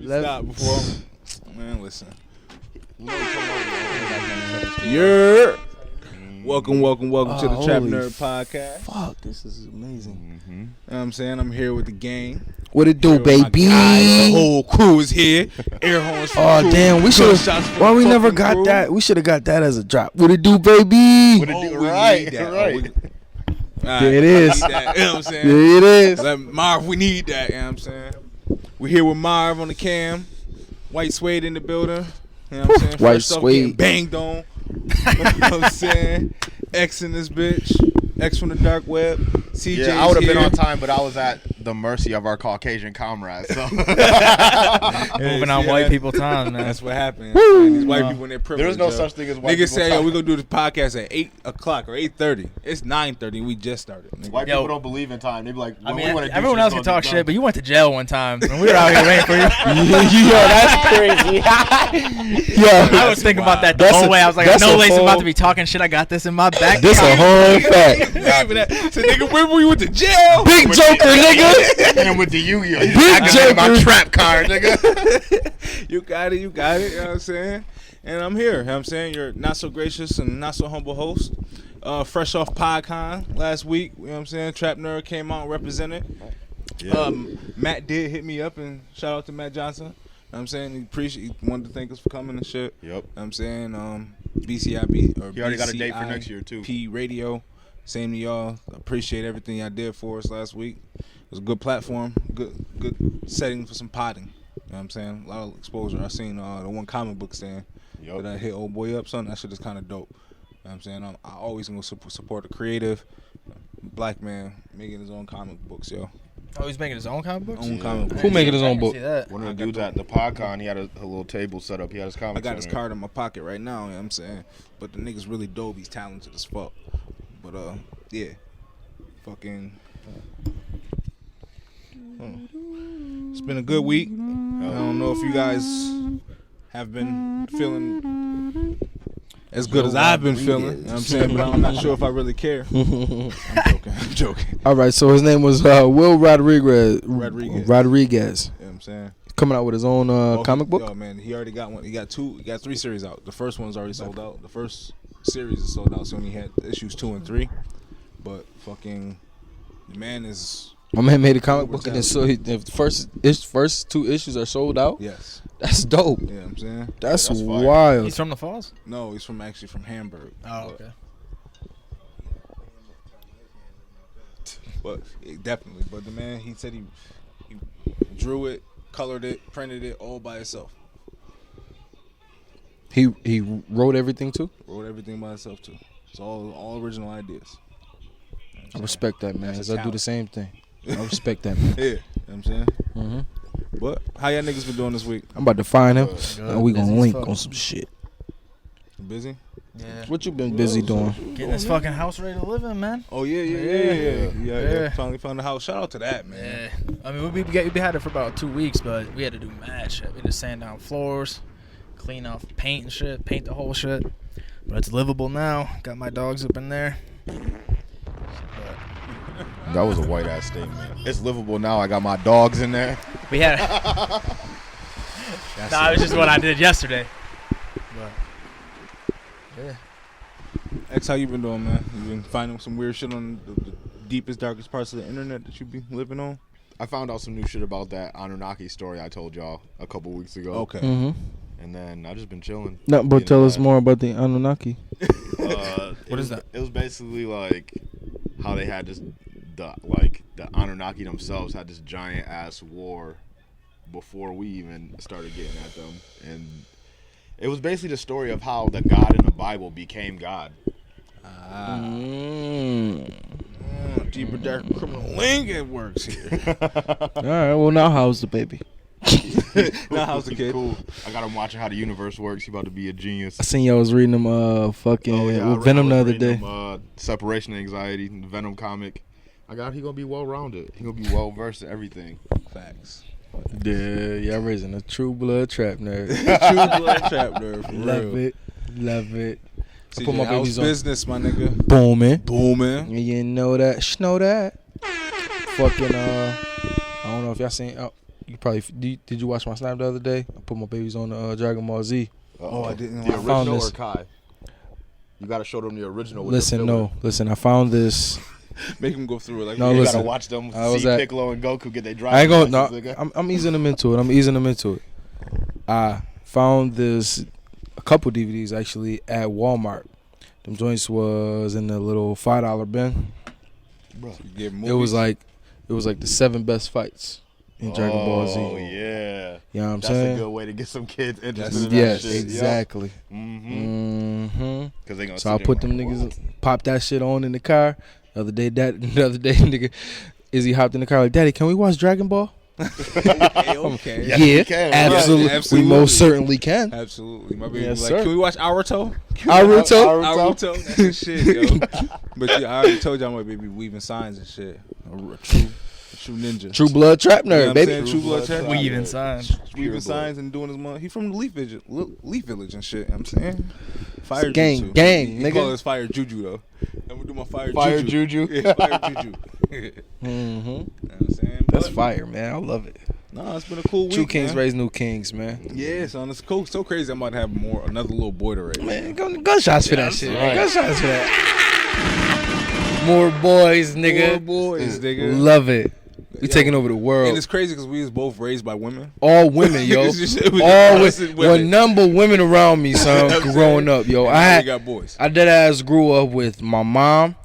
Stop before. Man, listen. Yeah. Welcome to the TrapNerd podcast. Fuck, this is amazing. You know what I'm saying? I'm here with the gang. What it do, baby? The whole crew is here. Air horns from the crew. Damn, we should have. Why we never got crew? That? We should have got that as a drop. What it do, baby? What it do? Right. There it is. You know what I'm saying? There it is. Marv, we need that. You know what I'm saying? We're here with Marv on the cam. White Suede in the building. You know what I'm saying? White First Suede. Banged on. You know what I'm saying? X in this bitch. X from the dark web. CJ. Yeah, I would have been on time, but I was at the mercy of our Caucasian comrades. So. Moving on white people time, man. That's what happened. These white people in their privilege. There's no such thing as white people. Niggas people say, time. we're going to do this podcast at 8 o'clock or 8:30. It's 9:30. We just started. Nigga. White people don't believe in time. They be like, I mean, everyone else can talk shit, but you went to jail one time, and we were out here waiting for you. Yo, that's crazy. Yo, I was thinking about that the whole way. I was like, I know Lace about to be talking shit. I got this in my back. This a whole fact. So, nigga, when we went to jail? Big Joker, nigga. And with the Yu-Gi-Oh. Big Joker. My trap card, nigga. You got it. You know what I'm saying? And I'm here. You know what I'm saying? You're not so gracious and not so humble host. Fresh off PodCon last week. You know what I'm saying? TrapNerd came out and represented. Yeah. Matt did hit me up, and shout out to Matt Johnson. You know what I'm saying? He wanted to thank us for coming and shit. Yep. You know what I'm saying? BCIB or he already got a date for next year, too. P Radio. Same to y'all. Appreciate everything y'all did for us last week. It was a good platform, good setting for some potting. You know what I'm saying? A lot of exposure. I seen the one comic book stand that I hit old boy up, son. That shit is kind of dope. You know what I'm saying? I always gonna support the creative black man making his own comic books, yo. Oh, he's making his own comic books? Who making his own book? One of the dudes at the PodCon, he had a little table set up. He had his comics. I got his card in my pocket right now, you know what I'm saying? But the nigga's really dope. He's talented as fuck. But, yeah. Fucking. It's been a good week. I don't know if you guys have been feeling as good as I've been feeling. You know what I'm saying? But I'm not sure if I really care. I'm joking. All right, so his name was Will Rodriguez. You know what I'm saying? Coming out with his own comic book? Yo, man, he already got one. He got 3 series out. The first one's already sold out. The first series is sold out, so he had issues 2 and 3. But fucking, the man is. My man made a comic book, and so the first 2 issues are sold out. Yes, that's dope. Yeah, you know what I'm saying that's wild. He's from the Falls? No, he's from Hamburg. Oh, okay. But definitely, but the man, he said he drew it, colored it, printed it all by himself. He wrote everything too. Wrote everything by himself too. It's all original ideas. I respect that, man. Cause I do the same thing. I respect that, man. Yeah, you know what I'm saying. Mm-hmm. But how y'all niggas been doing this week? I'm about to find him, and we gonna link on some shit. You busy? Yeah. What you been busy doing? Getting this fucking house ready to live in, man. Oh yeah. Finally found the house. Shout out to that, man. Yeah. I mean, we had it for about 2 weeks, but we had to do mad shit. We had to sand down floors, clean off paint and shit, paint the whole shit. But it's livable now. Got my dogs up in there. That was a white ass statement. It's livable now. I got my dogs in there. We had. It was just what I did yesterday. But yeah. X, how you been doing, man? You been finding some weird shit on the deepest, darkest parts of the internet that you be living on? I found out some new shit about that Anunnaki story I told y'all a couple weeks ago. Okay. Mm-hmm. And then I just been chilling. No, but tell us more about the Anunnaki. What is that? It was basically like how they had the Anunnaki themselves had this giant ass war before we even started getting at them, and it was basically the story of how the God in the Bible became God. Deeper, darker criminal link works here. All right, well now how's the baby? Now how's the kid? Cool. I got him watching how the universe works. He about to be a genius. I seen y'all was reading them Venom the other day. Separation Anxiety, the Venom comic. He gonna be well rounded. He gonna be well versed in everything. Facts. Yeah, y'all raising a true blood trap nerd. True blood trap nerd. For Love real. Love it. CJ, put my babies on business, my nigga. Booming. You know that. Fucking I don't know if y'all seen. Did you watch my snap the other day? I put my babies on the Dragon Ball Z. Oh, I didn't. The I found original this. or Kai? You gotta show them the original. With Listen, the listen. I found this. Make him go through it. Like, No, You listen. gotta watch them I was see at- Piccolo and Goku get their I driving ain't gonna. license, No, nigga. I'm easing them into it. I found this a couple DVDs actually at Walmart. Them joints was in the little $5 bin. you get It movies. was like the 7 best fights in Dragon Ball Z. Oh yeah, You know what I'm that's saying? a good way to get some kids interested in Yes, that shit. exactly. Mm-hmm. Because they gonna. So I sit put there them like, niggas, pop that shit on in the car. The other day, nigga, Izzy hopped in the car like, Daddy, can we watch Dragon Ball? okay. Yes, yeah, we can. absolutely. Right, absolutely. We most certainly can. Absolutely. My baby Yes, was like, sir. can we watch Naruto? Naruto? That's the shit, yo. But yeah, I already told y'all my baby weaving signs and shit. A true ninja. True blood trap You know nerd, what I'm baby. saying? True blood trap. We even signs. Weaving signs and doing his mother. He from the Leaf Village and shit. You know what I'm saying? Fire Gang, Jutsu. gang, He nigga. call us Fire Juju though. I'm gonna do my Fire Juju. Yeah, Fire Juju. You know Mm-hmm. what I'm saying? That's But, fire, man. I love it. Nah, it's been a cool week. True kings man. raise new kings, man. Yeah, son, it's cool. So crazy. I'm about to have another little boy to raise. Man, gunshots for that shit. right. Man. Gunshots for that. More boys, nigga. More boys, nigga. Love it. We Yo, taking over the world. And it's crazy because we was both raised by women. All women, yo. It's just- it was All just women. women. One number of women around me, son, You know what I'm growing saying? up, yo. And now we got boys. I dead ass grew up with my mom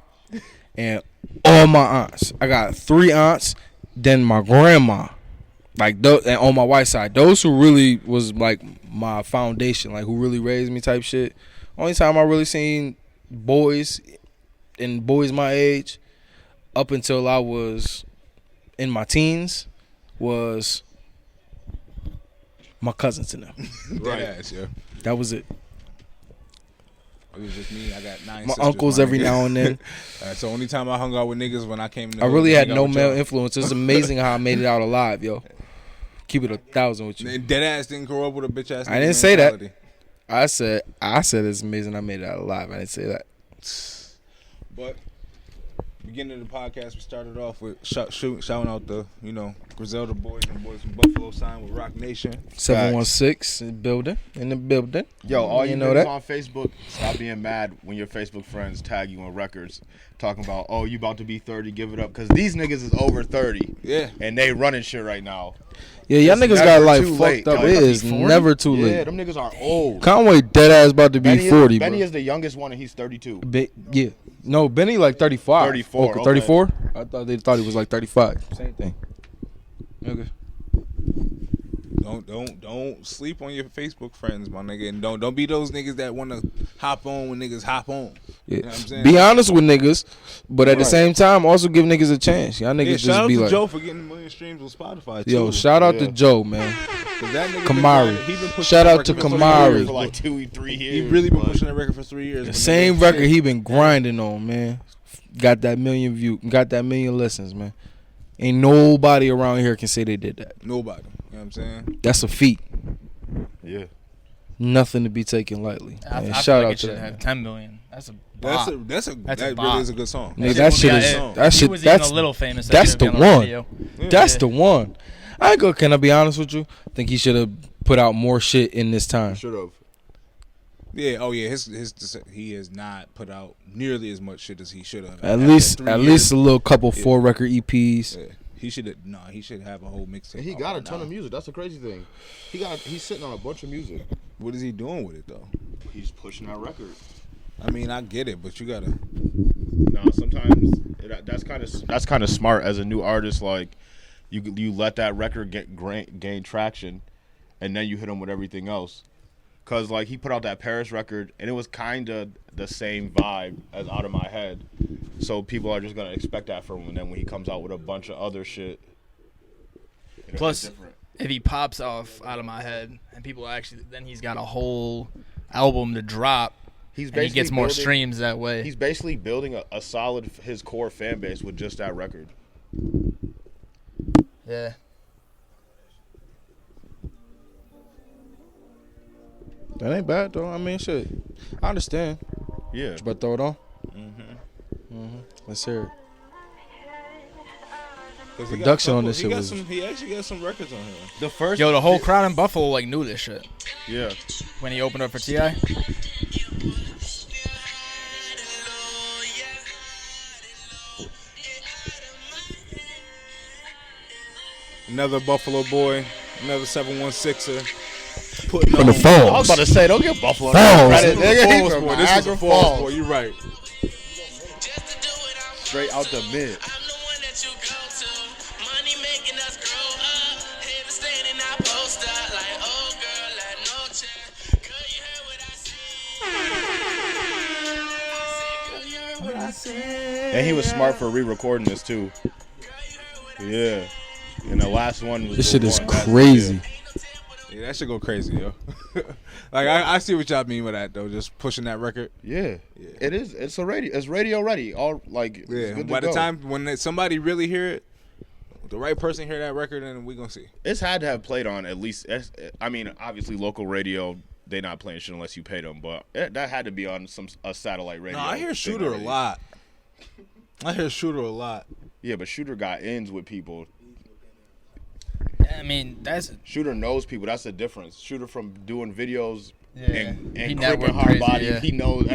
and all my aunts. I got 3 aunts, then my grandma. Like and on my white side, those who really was like my foundation, like who really raised me type shit. Only time I really seen boys and boys my age up until I was in my teens was my cousins and them. Right. Ass, yo. That was it. It was just me. I got 9 My sisters, uncles my every nigga. now and then. So only time I hung out with niggas when I came to I really hang had out no with male y'all. influence. It's amazing how I made it out alive, yo. Keep it 1,000 with you. And dead ass didn't grow up with a bitch ass. I nigga didn't say that. mentality. I said it's amazing I made it out alive. I didn't say that. But beginning of the podcast, we started off with shouting out the Griselda boys and boys from Buffalo signed with Rock Nation. 716 in the building. Yo, all you know niggas that. on Facebook, stop being mad when your Facebook friends tag you on records talking about, oh, you about to be 30, give it up. Because these niggas is over 30. Yeah. And they running shit right now. Yeah, y'all It's niggas got never like too fucked late, up. dog. It is 40? never too Yeah, late. them niggas are old. Conway dead ass about to be Benny 40, is, Benny bro. is the youngest one and he's 32. Yeah. No, Benny like 35. 34, Okay, okay. 34? I thought they thought he was like 35. Same thing. Okay. Don't sleep on your Facebook friends, my nigga, and don't be those niggas that want to hop on when niggas hop on. Yeah. You know what I'm saying? Be honest with niggas, but at the Right. same time, also give niggas a chance. Y'all niggas Yeah, just shout out be to like, Joe for getting a million streams on Spotify. yo, too. shout out Yeah. to Joe, man. 'Cause that nigga Kamari. he been pushing Shout that out to record for Kamari. 3 years, For like but 2-3 years. He really been but- pushing that record for 3 years. The but same nigga, record shit. he been grinding on, man. Got that million listens, man. Ain't nobody around here can say they did that. Nobody. You know what I'm saying? That's a feat. Yeah. Nothing to be taken lightly. I Man, feel shout like out it to should that. have 10 million. That's a That's bop. a That's a that bop. really is a good song. Nigga, that shit Yeah, is if that he shit. was even That's a little famous. that that's should've been the on one. radio. That's Yeah. the one. I ain't go. Can I be honest with you? I think he should have put out more shit in this time. Should have. Yeah. Oh yeah. He has not put out nearly as much shit as he should have. At After least 3 a years, little couple Yeah. 4 record EPs. Yeah. He should have. No, he should have a whole mixtape. And he out got a right ton now. of music. That's the crazy thing. He's sitting on a bunch of music. What is he doing with it though? He's pushing that record. I mean, I get it, but you gotta. No, sometimes that's kind of smart as a new artist. Like you let that record gain traction, and then you hit him with everything else. Cause like he put out that Paris record, and it was kind of the same vibe as Out of My Head. So people are just gonna expect that from him. And then when he comes out with a bunch of other shit, it'll be Plus, different. if he pops off Out of My Head, and people actually, then he's got a whole album to drop, He's and he basically gets more building- streams that way. He's basically building a solid his core fan base with just that record. Yeah. That ain't bad though. I mean, shit. I understand. Yeah. You about to throw it on? Let's hear it. Production on this shit was. He actually got some records on here. The first. Yo, the whole crowd in Buffalo like knew this shit Yeah. when he opened up for T.I. Another Buffalo boy, another 716er. Putting From the on. Falls. I was about to say, don't get Buffalo. Falls. Credit, nigga. He Falls from boy. This is Niagara a Falls boy. Falls. You right. Straight out the mid. And he was smart for re-recording this too. Yeah. And the last one was This the shit is one that- crazy. Yeah, that should go crazy, yo. Like I see what y'all mean with that though. Just pushing that record. Yeah. It is. It's a radio. It's radio ready. All like. It's Yeah. good to By the go. time when somebody really hear it, the right person hear that record, and we gonna see. It's had to have played on at least. I mean, obviously, local radio. They not playing shit unless you pay them, but that had to be on a satellite radio. No, I hear thing Shooter a already. lot. I hear Shooter a lot. Yeah, but Shooter got ends with people. I mean, that's Shooter knows people. That's the difference. Shooter from doing videos He and network cripping hard crazy, body. yeah. He knows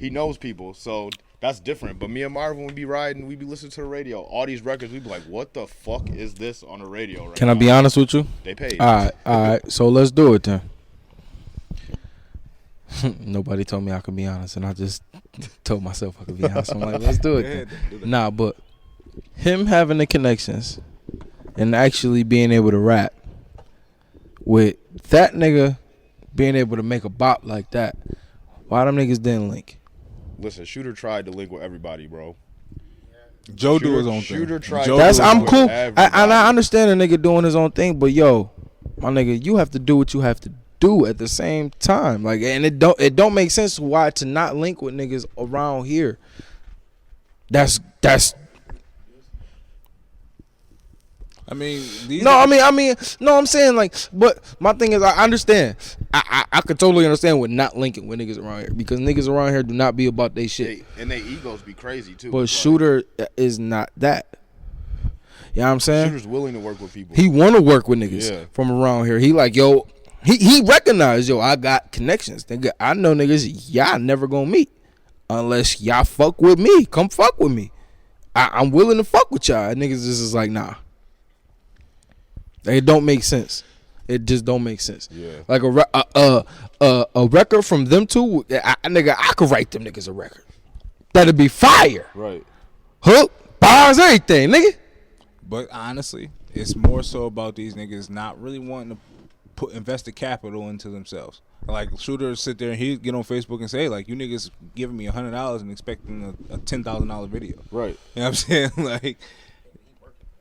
he knows people. So that's different. But me and Marvin would be riding. We'd be listening to the radio. All these records. We'd be like, "What the fuck is this on the radio right Can now?" I be honest with you? They paid. All right. So let's do it then. Nobody told me I could be honest, and I just told myself I could be honest. I'm like, let's do it then. Nah, but him having the connections and actually being able to rap with that nigga being able to make a bop like that, why them niggas didn't link? Listen, Shooter tried to link with everybody, bro. Joe do his own Shooter thing. tried Joe to That's link I'm with cool. everybody. And I understand a nigga doing his own thing, but yo, my nigga, you have to do what you have to do at the same time. Like, and it don't make sense why to not link with niggas around here. That's I mean, I'm saying like, but my thing is, I understand. I could totally understand with not linking with niggas around here because niggas around here do not be about they shit. And their egos be crazy too. But Like, Shooter is not that. You know what I'm saying? Shooter's willing to work with people. He want to work with niggas Yeah. from around here. He like, yo, he recognize, yo, I got connections. Nigga, I know niggas y'all never gonna meet unless y'all fuck with me. Come fuck with me. I'm willing to fuck with y'all. Niggas just is like, nah. It don't make sense. It just don't make sense. Yeah. Like a record from them two, I could write them niggas a record. That'd be fire. Right. Hook, bars, everything, nigga. But honestly, it's more so about these niggas not really wanting to invest the capital into themselves. Like Shooter sit there and he get on Facebook and say like, you niggas giving me $100 and expecting a $10,000 video. Right. You know what I'm saying?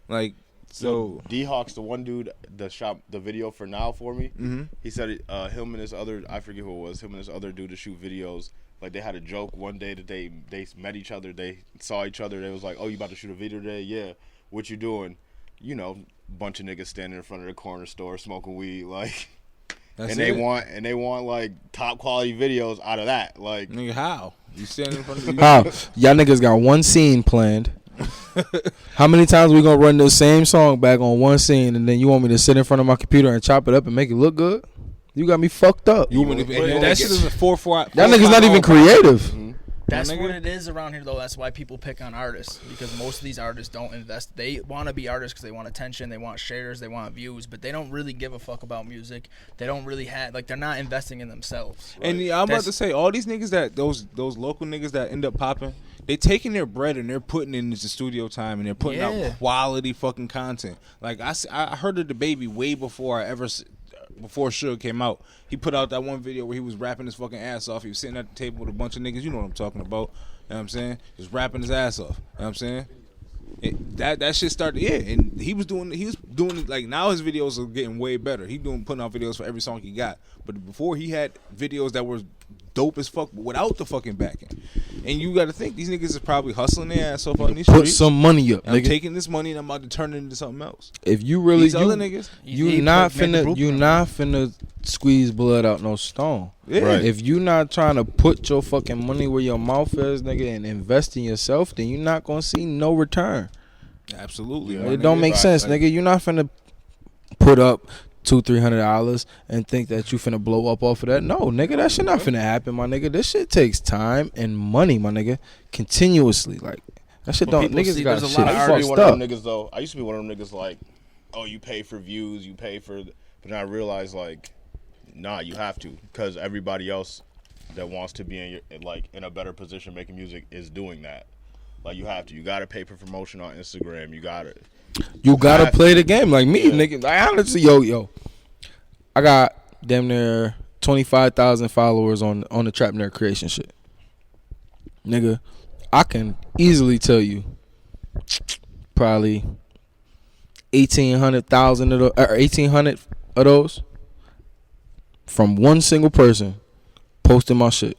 like so. D-Hawk's the one dude that shot the video for Now for me. Mm-hmm. He said him and his other, I forget who it was, him and his other dude to shoot videos. Like they had a joke one day that they met each other, they saw each other. They was like, "Oh, you about to shoot a video today? Yeah. What you doing?" You know, bunch of niggas standing in front of the corner store smoking weed, like. That's and it. they want like top quality videos out of that. Like, Nigga, how? You standing in front of How? Y'all niggas got one scene planned. How many times we gonna run the same song back on one scene and then you want me to sit in front of my computer and chop it up and make it look good? You got me fucked up. You want me to, and that shit is a 4-4. That nigga's not even creative. That's nigga. what it is around here, though. That's why people pick on artists, because most of these artists don't invest. They want to be artists because they want attention, they want shares, they want views, but they don't really give a fuck about music. They don't really have, like, they're not investing in themselves. And yeah, I'm about to say, all these niggas that those local niggas that end up popping, they taking their bread and they're putting it into studio time and they're putting out quality fucking content. Like I heard of the baby way before before Suge came out. He put out that one video where he was rapping his fucking ass off. He was sitting at the table with a bunch of niggas. You know what I'm talking about. You know what I'm saying? Just rapping his ass off. You know what I'm saying? That shit started, and he was doing it, like, now his videos are getting way better. Putting out videos for every song he got. But before, he had videos that were dope as fuck without the fucking backing. And you got to think, these niggas is probably hustling their ass off on these Put streets. some money up, I'm nigga. taking this money and I'm about to turn it into something else. If you really These other niggas, you not finna squeeze blood out no stone. Yeah. Right. If you not trying to put your fucking money where your mouth is, nigga, and invest in yourself, then you're not gonna see no return. Absolutely. Yeah. my It don't nigga. make sense, Like, nigga. You're not finna put up $200-$300 and think that you finna blow up off of that. No, nigga, that shit not finna happen, my nigga. This shit takes time and money, my nigga, continuously. Like that shit But don't. people Niggas see got there's a shit lot of I used to be fucked one of up. them niggas though. I used to be one of them niggas like, oh, you pay for views, you pay for, but then I realized like, nah, you have to, because everybody else that wants to be in your, like in a better position making music is doing that. Like you have to. You gotta pay for promotion on Instagram. You gotta. You gotta have play to. the game like me, Yeah. nigga. Like honestly, yo, I got damn near 25,000 followers on the TrapNerd creation shit. Nigga, I can easily tell you probably 1,800,000 of those, or 1,800 of those from one single person posting my shit.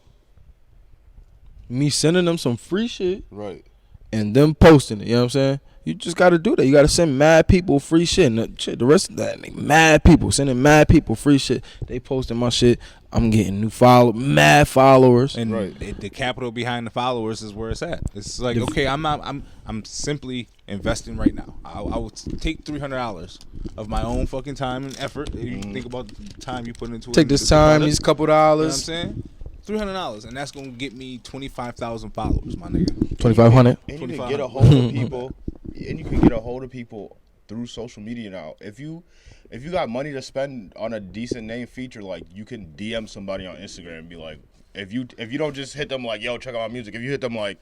Me sending them some free shit Right. and them posting it. You know what I'm saying? You just got to do that. You got to send mad people free shit. And the rest of that, like, mad people. Sending mad people free shit. They posting my shit. I'm getting mad followers. And Right. the capital behind the followers is where it's at. It's like, okay, I'm simply investing right now. I would take $300 of my own fucking time and effort. If you think about the time you put into it. Take this time, these couple You know what I'm dollars. saying? $300, and that's gonna get me 25,000 followers, my nigga. 2,500. And you can 25. get a hold of people. And you can get a hold of people through social media now. If you got money to spend on a decent name feature, like you can DM somebody on Instagram and be like, if you don't just hit them like, yo, check out my music. If you hit them like,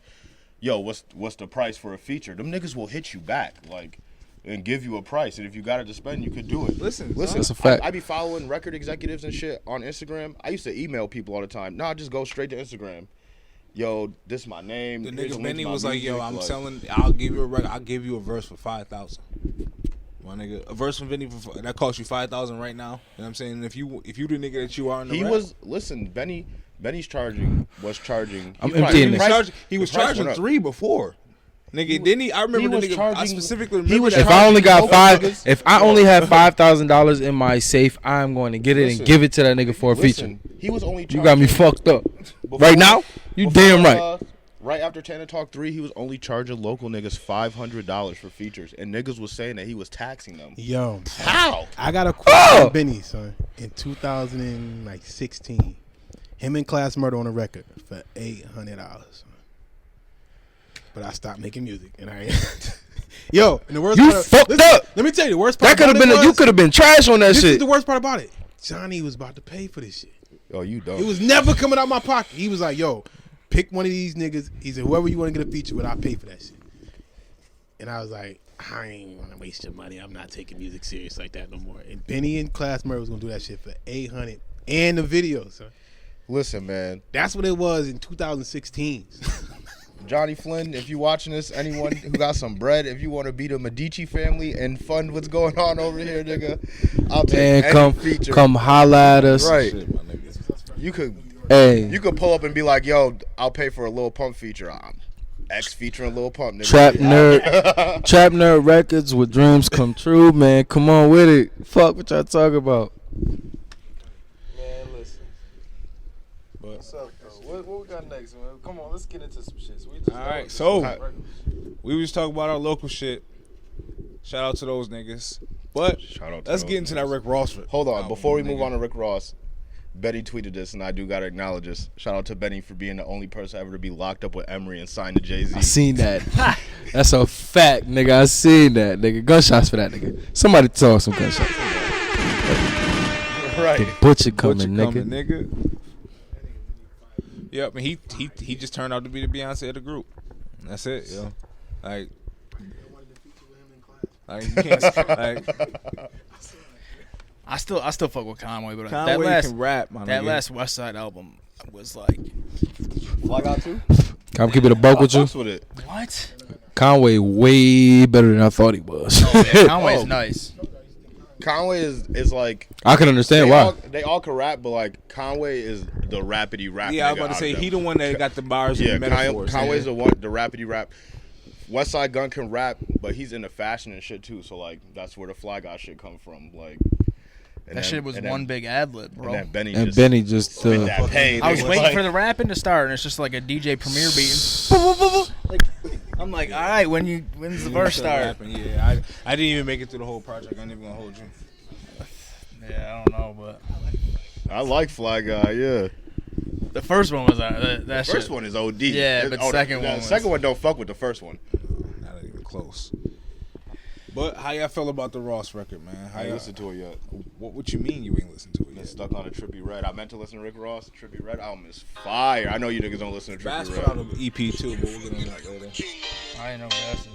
yo, what's the price for a feature? Them niggas will hit you back like and give you a price. And if you got it to spend, you could do it. Listen, That's a fact. I be following record executives and shit on Instagram. I used to email people all the time. Nah, just go straight to Instagram. Yo, this is my name. the Here's nigga link Benny to my was like, yo, music, I'm like- selling. I'll give you a record. I'll give you a verse for 5,000. My nigga, a verse from Benny that costs you 5,000 right now. You know what I'm saying? If you the nigga that you are in the He rap, was Benny's was charging. I'm he probably- emptying he this. was, he was the price charging went up. 3 before. Nigga, didn't he? I remember he the was nigga. I charging- specifically he remember was that. If I only got local five, niggas. if I only had $5,000 in my safe, I'm going to get it Listen. and give it to that nigga for a feature. Listen, he was only. You got me fucked up. before- Right now? You before, damn right. Right after Tana Talk 3, he was only charging local niggas $500 for features, and niggas was saying that he was taxing them. Yo, How? I got a quote from Benny, son. In 2016, him and Class Murder on a record for $800. But I stopped making music, and I. Yo, and the worst You part fucked up. Let me tell you, the worst part. That could have about been. it You was- could have been trash on that This is shit. the worst part about it. Johnny was about to pay for this shit. Oh, you don't. It was never coming out my pocket. He was like, "Yo, pick one of these niggas." He said, "Whoever you want to get a feature with, I'll pay for that shit." And I was like, "I ain't want to waste your money. I'm not taking music serious like that no more." And Benny and Class Murray was gonna do that shit for $800 and the video, son. Listen, man. That's what it was in 2016. Johnny Flynn, if you watching this, anyone who got some bread, if you want to be the Medici family and fund what's going on over here, nigga, I'll take Man, any feature. come holla at us. Right. Shit, my nigga. You could Hey, pull up and be like, yo, I'll pay for a Lil Pump feature. X featuring Lil Pump, nigga. TrapNerd Records with dreams come true, man. Come on with it. Fuck what y'all talking about. Man, listen. What's up, though? What we got next, man? Come on, let's get into some shit. So we just All right, so we was talking about our local shit. Shout out to those niggas. But Shout out to let's those get into that niggas. Rick Ross. Hold on, before we move nigga. on to Rick Ross, Betty tweeted this, and I do gotta acknowledge this. Shout out to Benny for being the only person ever to be locked up with Emery and signed to Jay-Z. I seen that. That's a fact, nigga. I seen that, nigga. Gunshots for that, nigga. Somebody throw some gunshots. Right. The butcher coming, Butcher nigga. nigga. Yep, and he just turned out to be the Beyonce of the group. That's it, yo. Like you can't like I still fuck with Conway, but Conway can rap, my that nigga. last West Side album was like, Fly got two? Can I keep it a buck with you? With it. what? Conway way better than I thought he was. Conway's Oh. nice. Conway is like I can understand why. They all can rap, but like Conway is the Rappity Rap. Yeah, I was nigga about to out say of he them. the one that got the bars Yeah, and the metaphors. Conway's yeah. the Rappity Rap. Westside Gun can rap, but he's into fashion and shit too. So like that's where the Fly Guy shit come from. Like That shit was one big ad lib, And bro. then Benny And just Benny just spit that pain. I was nigga. waiting Like, for the rapping to start, and it's just like a DJ Premier beating. I'm like, all right, when's the verse start? Yeah, I didn't even make it through the whole project. I ain't even gonna hold you. Yeah, I don't know, but I like Fly Guy. Yeah. the first one was that First shit. one is OD. Yeah, but the second one The second one don't fuck with the first one. Not even close. But how y'all feel about the Ross record, man? How I ain't y'all listened to it yet. What you mean you ain't listened to it Been yet? stuck on a Trippie Redd. I meant to listen to Rick Ross. The Trippie Redd album is fire. I know you niggas don't listen to Bass Trippie put out Redd. an EP too, but we'll get on that later. I ain't know Bass.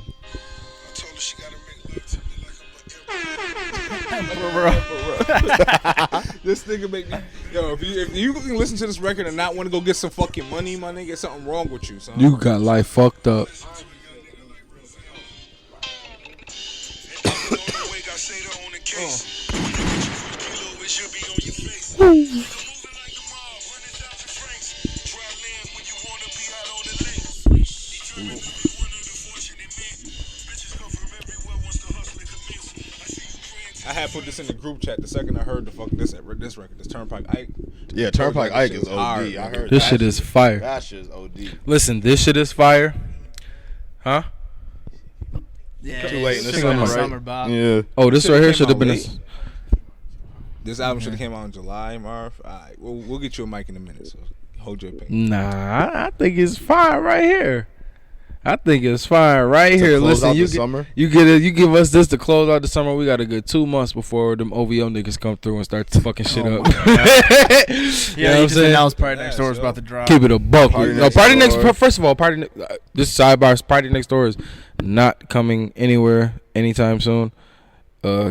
This nigga make me if you can listen to this record and not want to go get some fucking money, my nigga, something wrong with you, son. You got life fucked up. I had put this in the group chat the second I heard the fuck this record, this Turnpike Ike. Yeah, Turnpike Ike Shit is was OD. hard, I nigga. heard This that shit is fire. That shit is OD. Listen, this shit is fire. Huh? Yeah, Too late in the Sing summer, on right? Summer Bob. Yeah. Oh, this Shit right here came should have out been a. late. This album should have came out in July, Marv. All right, we'll get you a mic in a minute. So hold your opinion. Nah, I think it's fire right here. I think it's fire right here. close Listen, out you the summer? you get it. You give us this to close out the summer. We got a good 2 months before them OVO niggas come through and start fucking shit up. Yeah, You know what you I'm just saying? announced Party Next Yeah, Door is so- about to drop. Keep it a buck. Party No, Next Party Next. Door. First of all, this sidebar. Party Next Door is not coming anywhere anytime soon.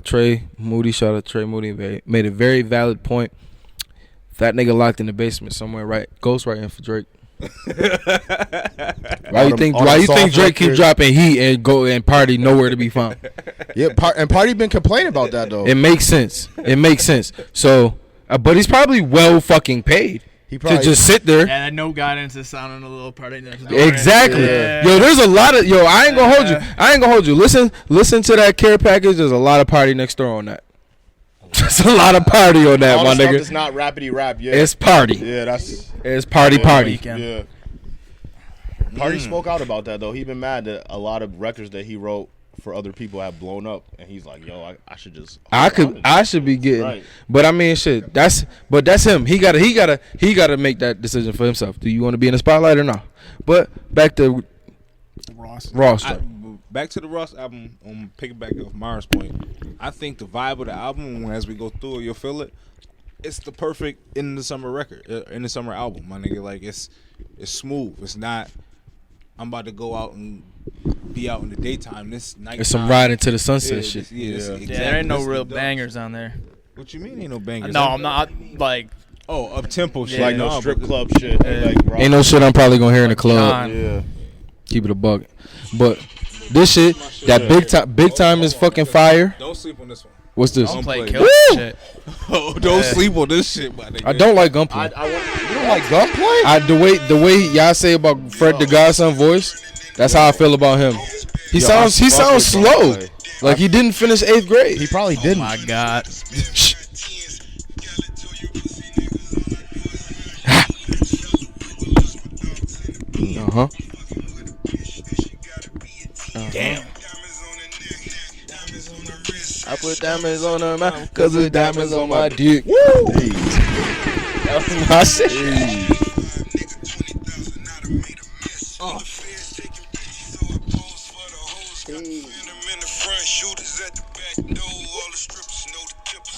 Trey Moody, shout out Trey Moody, made a very valid point. That nigga locked in the basement somewhere, right? Ghostwriting for Drake. Why you think Drake keep dropping heat and go and Party nowhere to be found? Yeah, and Party been complaining about that though. It makes sense. It makes sense. So, but he's probably well fucking paid He to just sit there. Yeah, that no guidance is sounding a little Party Next Door. Exactly. Yeah. Yo, there's a lot of I ain't gonna hold you. Listen to that care package. There's a lot of Party Next Door on that. There's a lot of party on that, all my the stuff nigga. It's not Rappity Rap. Yeah. It's party. Yeah, that's It's party. Weekend. yeah. Party spoke out about that though. He been mad that a lot of records that he wrote for other people have blown up, and he's like, "Yo, I should just." I should be getting, Right. but I mean, shit. That's him. He gotta make that decision for himself. Do you want to be in the spotlight or not? But back to Ross. Back to the Ross album. Piggyback off Mara's point. I think the vibe of the album, as we go through it, you'll feel it. It's the perfect in the summer record, in the summer album, my nigga. Like it's smooth. It's not. I'm about to go out and be out in the daytime. This night. It's some ride into the sunset shit. Exactly. There ain't no This real is the bangers on there. What you mean ain't no bangers? No, I'm not like. Oh, up tempo shit. like no Nah, strip but- club shit. Like rock. Ain't no shit I'm probably gonna hear in the club. John. Yeah. Keep it a buck. But this shit, that big time is fucking fire. Don't sleep on this one. What's this? Don't play Woo! kill shit. Oh, don't sleep on this shit, my nigga. I don't like gunplay. You don't like gunplay? The way y'all say about Fred the Godson voice, that's how I feel about him. He Yo, I sounds fuck with slow. Gunplay. Like he didn't finish 8th grade. He probably Oh didn't. my god. Uh-huh. Damn. I put diamonds on her mouth cause the diamonds on my dick. Hey. That was my shit.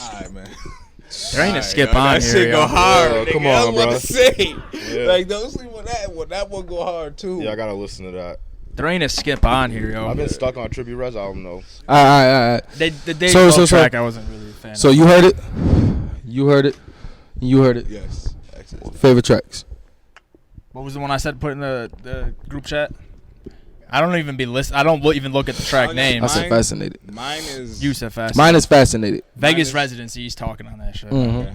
Alright, man. There ain't a skip on That here. shit go yo. hard. Yo, nigga. come I on, was about bro. to say. Yeah. Like, don't sleep on that one. That one go hard too. Yeah, I gotta listen to that. There ain't a skip on here, yo. I've been stuck on Trippie Redd's album though. Alright. The Dave So- Grohl so- track, I wasn't really a fan. So you heard it? You heard it? You heard it? Yes. Excellent. Favorite tracks? What was the one I said put in the group chat? I don't even I don't even look at the track I names. I said fascinated. Mine is. You said fast. Mine is fascinated. Vegas Mine is- residency. He's talking on that shit. Mm-hmm. Okay.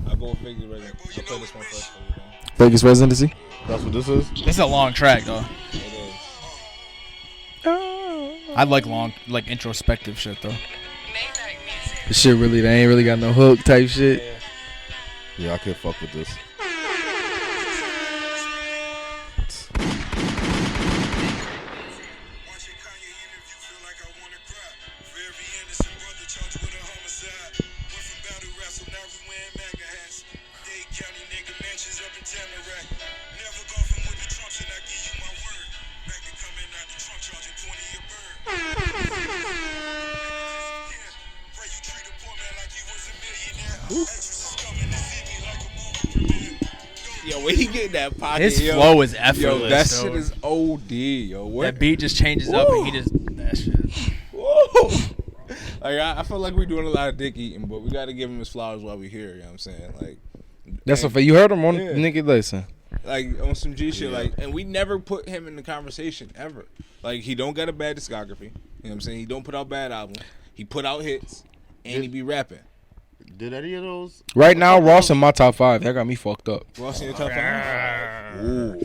I'll go with Vegas Resident. I'll play this one first for you, man. Vegas residency. That's what this is. This is a long track though. It is. I like long, like introspective shit though. The shit really, they ain't really got no hook type shit. Yeah, I could fuck with this. wearing MAGA hats. Dade County nigga mansions up in Tamarack. Never go from with the trunks and I give you my word. Back and coming out the trunk charging 20 a bird. Pray you treat a poor man like he was a millionaire. Actresses coming to see me like a movie premiere. Yo, where he get that pocket? His yo? flow is Yo, effortless. that though. shit is OD, yo. What? That beat just changes up and he just that shit. Whoa. Like I feel like we're doing a lot of dick eating, but we got to give him his flowers while we're here. You know what I'm saying? Like That's a fact. You heard him on Yeah. Nigga Listen. like on some G shit. Like, and we never put him in the conversation ever. Like he don't got a bad discography. You know what I'm saying? He don't put out bad albums. He put out hits, and he be rapping. Did any of those? Right now, Ross in my top 5. That got me fucked up. Ross in your top 5. Ooh.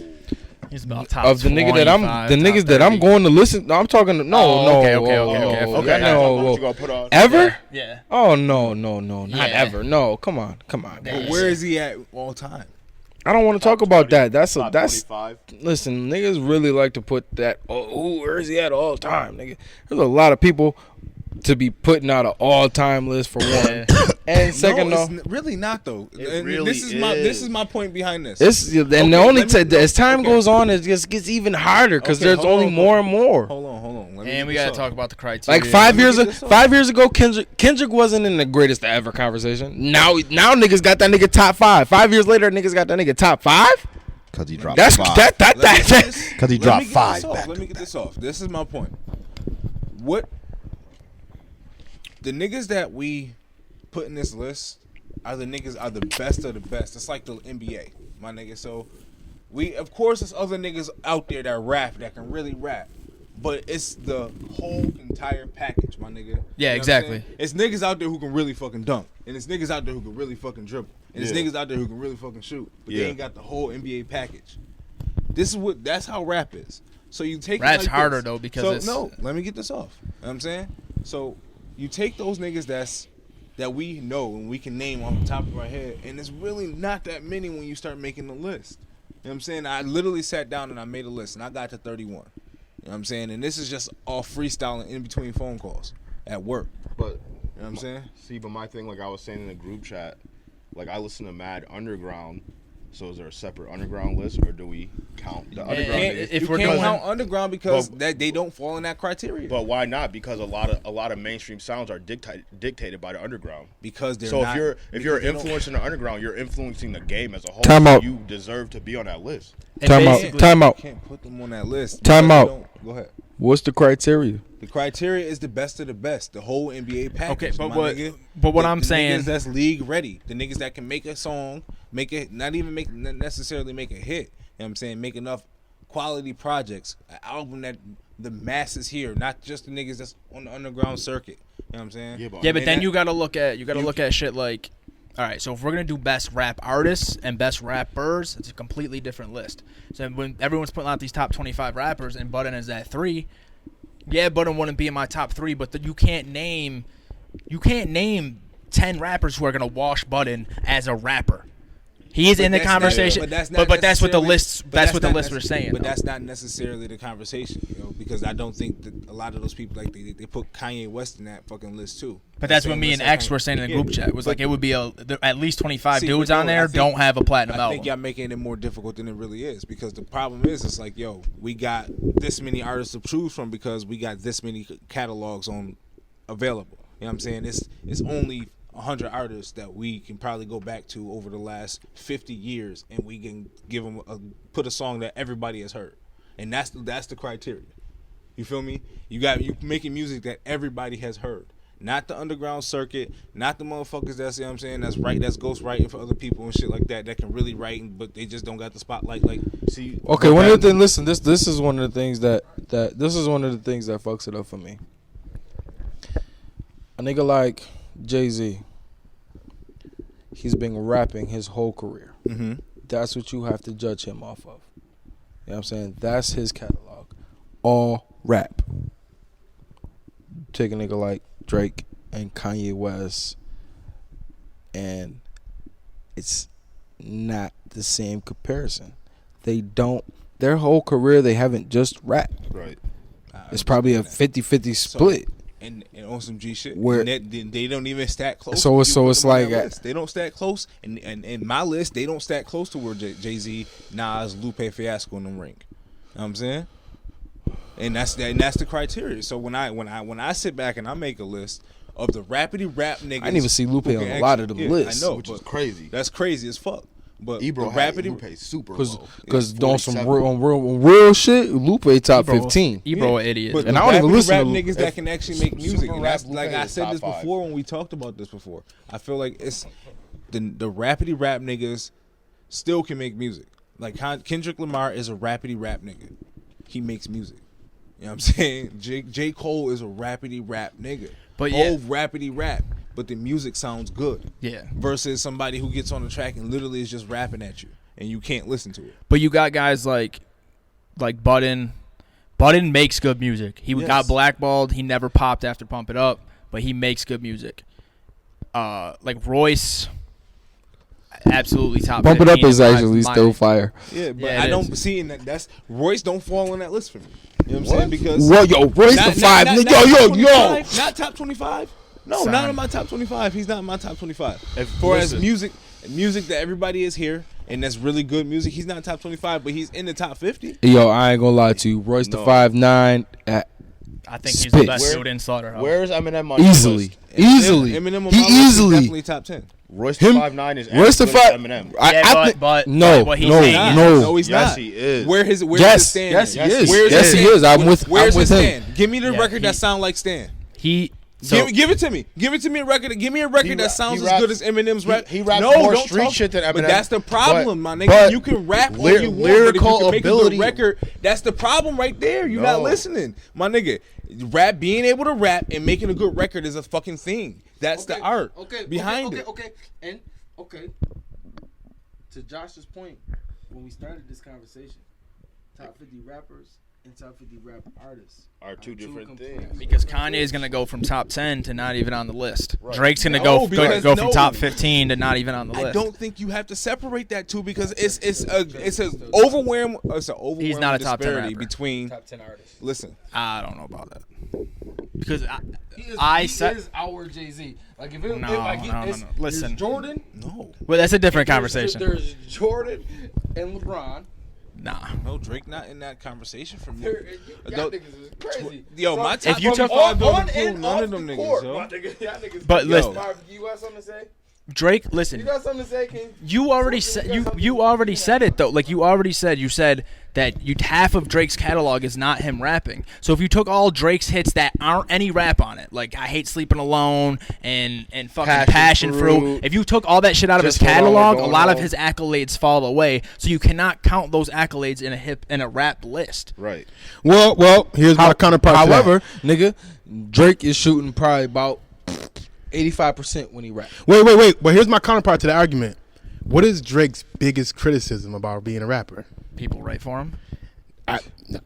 He's about top Of the nigga that I'm, 25, the top niggas that I'm 30. going to listen. No, I'm talking. No, Oh, no. okay. whoa, Okay, no, what whoa. you gonna put on? Ever? Yeah. Oh no, not Yeah. ever. No, come on. But where is he at all time? I don't want to talk about that. That's Top 25. listen. Niggas really like to put that. Oh, where is he at all time, nigga? There's a lot of people to be putting out an all time list for one, and second, no, no. it's really not though. It And really this is my point behind this. It's and Okay, the only let me- as time okay. goes on, it just gets even harder because Okay, there's hold only on, more and more. Hold on. Let me And we get gotta this talk off. about the criteria. Like 5 me years, get this off. 5 years ago, Kendrick wasn't in the greatest ever conversation. Now niggas got that nigga top 5. 5 years later, niggas got that nigga top 5. Because he dropped That's 5. that. Let me get this- Because he let dropped me get 5 this off. back Let me to get this off. This is my point. What the niggas that we put in this list are the best of the best. It's like the NBA, my nigga. So we, of course, there's other niggas out there that rap that can really rap. But it's the whole entire package, my nigga. Yeah, You know what I'm exactly. saying? It's niggas out there who can really fucking dunk. And it's niggas out there who can really fucking dribble. And it's Yeah. niggas out there who can really fucking shoot. But Yeah. they ain't got the whole NBA package. That's how rap is. So you take Rap's it like harder this. though because so, it's no, let me get this off. You know what I'm saying? So you take those niggas that we know and we can name off the top of our head, and it's really not that many when you start making the list. You know what I'm saying? I literally sat down and I made a list and I got to 31. You know what I'm saying? And this is just all freestyling in between phone calls at work. But You know what I'm saying? see, but my thing, like I was saying in the group chat, like I listen to Mad Underground. So is there a separate underground list, or do we count the underground? Can't- niggas? if you we're can't doing- count underground because But- that they don't fall in that criteria. But why not? Because a lot of mainstream sounds are dictated by the underground. because they're So not, if you're because they don't- influencing the underground, you're influencing the game as a whole. Time so out. You deserve to be on that list. and Time out. basically- Time out. You can't put them on that list. Time because out. they don't- Go ahead. What's the criteria? The criteria is the best of the best. The whole NBA package. Okay, but my what- nigga. but what The- I'm the saying- niggas that's league ready. The niggas that can make a song, make it, not necessarily make a hit. You know what I'm saying? Make enough quality projects, an album that the masses hear, not just the niggas that's on the underground circuit. You know what I'm saying? Yeah, but Yeah, but And then that- you gotta look at shit like, all right, so if we're gonna do best rap artists and best rappers, it's a completely different list. So when everyone's putting out these top 25 rappers and Budden is at 3, yeah, Budden wouldn't be in my top 3, but you can't name 10 rappers who are gonna wash Budden as a rapper. He is But in the that's not- conversation, but that's but not that's what the necessarily- lists. but That's what the not lists were saying. But though. that's not necessarily the conversation, you know, because I don't think that a lot of those people like they put Kanye West in that fucking list too. But that's The what same me list and that X Kanye- were saying in the Yeah, group chat. It was like but- it would be at least 25 See, dudes but on no, there I think- don't have a platinum I album. think y'all making it more difficult than it really is, because the problem is it's like, yo, we got this many artists to choose from because we got this many catalogs on available. You know what I'm saying? It's only 100 artists that we can probably go back to over the last 50 years, and we can give them put a song that everybody has heard, and that's the criteria. You feel me? You making music that everybody has heard, not the underground circuit, not the motherfuckers that's, you know what I'm saying, that's ghostwriting for other people and shit like that can really write, but they just don't got the spotlight. Like, see, Okay, one of the things. Listen, this is one of the things that this is one of the things that fucks it up for me. A nigga like Jay-Z, he's been rapping his whole career. mm-hmm. That's what you have to judge him off of. You know what I'm saying? That's his catalog. All rap. Take a nigga like Drake and Kanye West, and it's not the same comparison. Their whole career, they haven't just rapped. right. It's probably a 50-50 split. and on some G shit. Where- And they don't even stack close. So You it's put them on like that list. They don't stack close, and in my list they don't stack close to where Jay-Z, Nas, Lupe Fiasco in them rank. You know what I'm saying? And that's the criteria. So when I sit back and I make a list of the Rappity Rap niggas, I didn't even see Lupe who on can a lot of them actually- lists. I know, which is but crazy. That's crazy as fuck. But Ebro the had Rappity Lupe super Cause, low. cause It's on some 47. real shit, Lupe top Ebro- 15. Ebro an idiot. But And the I don't even Rappity listen rap to niggas that can actually make music. Super And Rap that's Lupe like I is said top this five. before when we talked about this before. I feel like it's the Rappity Rap niggas still can make music. Like Kendrick Lamar is a Rappity Rap nigga. He makes music. You know what I'm saying? J. Cole is a Rappity Rap nigga. But yeah. Both Rappity Rap, but the music sounds good. Yeah. Versus somebody who gets on the track and literally is just rapping at you and you can't listen to it. But you got guys like Budden. Budden makes good music. He Yes. got blackballed. He never popped after Pump It Up, but he makes good music. Like Royce, absolutely top. Bump It Up 15 is in my- actually my- still fire. Yeah, but Yeah, I it don't is. see in that's Royce don't fall on that list for me. You know what I'm saying? Because Well, yo, raise the five. not Yo, top yo. 25, not top 25. No, Son. not in my top 25. He's not in my top 25. If- For as listen. music that everybody is here, and that's really good music. He's not top 25, but he's in the top 50. Yo, I ain't gonna lie to you. Royce the No. 5'9" I think he's Spits. the best Where- dude in Slaughterhouse. Where's Eminem on your easily, list? easily. Eminem on He my list is easily. definitely top 10. Royce Him- 5'9" is Royce the as good as 5. Eminem. But no, what he's no, saying Nah, is- no. he's Yes, not. he is. Where's his Yes, stand? yes, he at? is. Where's Yes, his he stand? is. I'm with Where's his him. stand? Give me the Yeah, record he- that sound like Stan. he. So Give it to me. Give it to me a record. Give me a record He that ra- sounds he as raps- good as Eminem's rap. he raps no, more don't street talk- shit than But Eminem. that's the problem, my nigga. but You can rap all lyr- you want, lyrical but if you can make a ability- good record, that's the problem right there. You're not No. listening, my nigga. Being able to rap and making a good record is a fucking thing. That's the art behind it. Okay, and okay. To Josh's point, when we started this conversation, top 50 rappers and top 50 rap artists Are two different things. because Kanye is gonna go from top 10 to not even on the list. Right. Drake's gonna No, go because from no. top 15 to not even on the list. I don't think you have to separate that two because it's an overwhelming He's not a top 10 disparity rapper. between. 10 artists. Listen, I don't know about that because He I said is our Jay-Z. Like if No, no. Listen. Jordan. no, well, that's a different conversation. There's Jordan and LeBron. Nah. no, Drake not in that conversation for me. Y'all Don't- niggas is crazy. Yo, my top If you took- 25 don't on include and none off of them the niggas, court, yo. my nigga. Y'all niggas But crazy. listen. Marv, you got something to say? Drake, You listen. got something to say, King? You already said you already said it though. Like you said that half of Drake's catalog is not him rapping. So if you took all Drake's hits that aren't any rap on it, like I Hate Sleeping Alone and fucking Passion Fruit, if you took all that shit out of his Just Hold On, We're catalog, a Going lot of Home. his accolades fall away. So you cannot count those accolades in a rap list. Right. Well, here's my counterpart. to that. However, nigga, Drake is shooting probably about 85% when he raps. Wait. But here's my counterpart to the argument. What is Drake's biggest criticism about being a rapper? People write for him.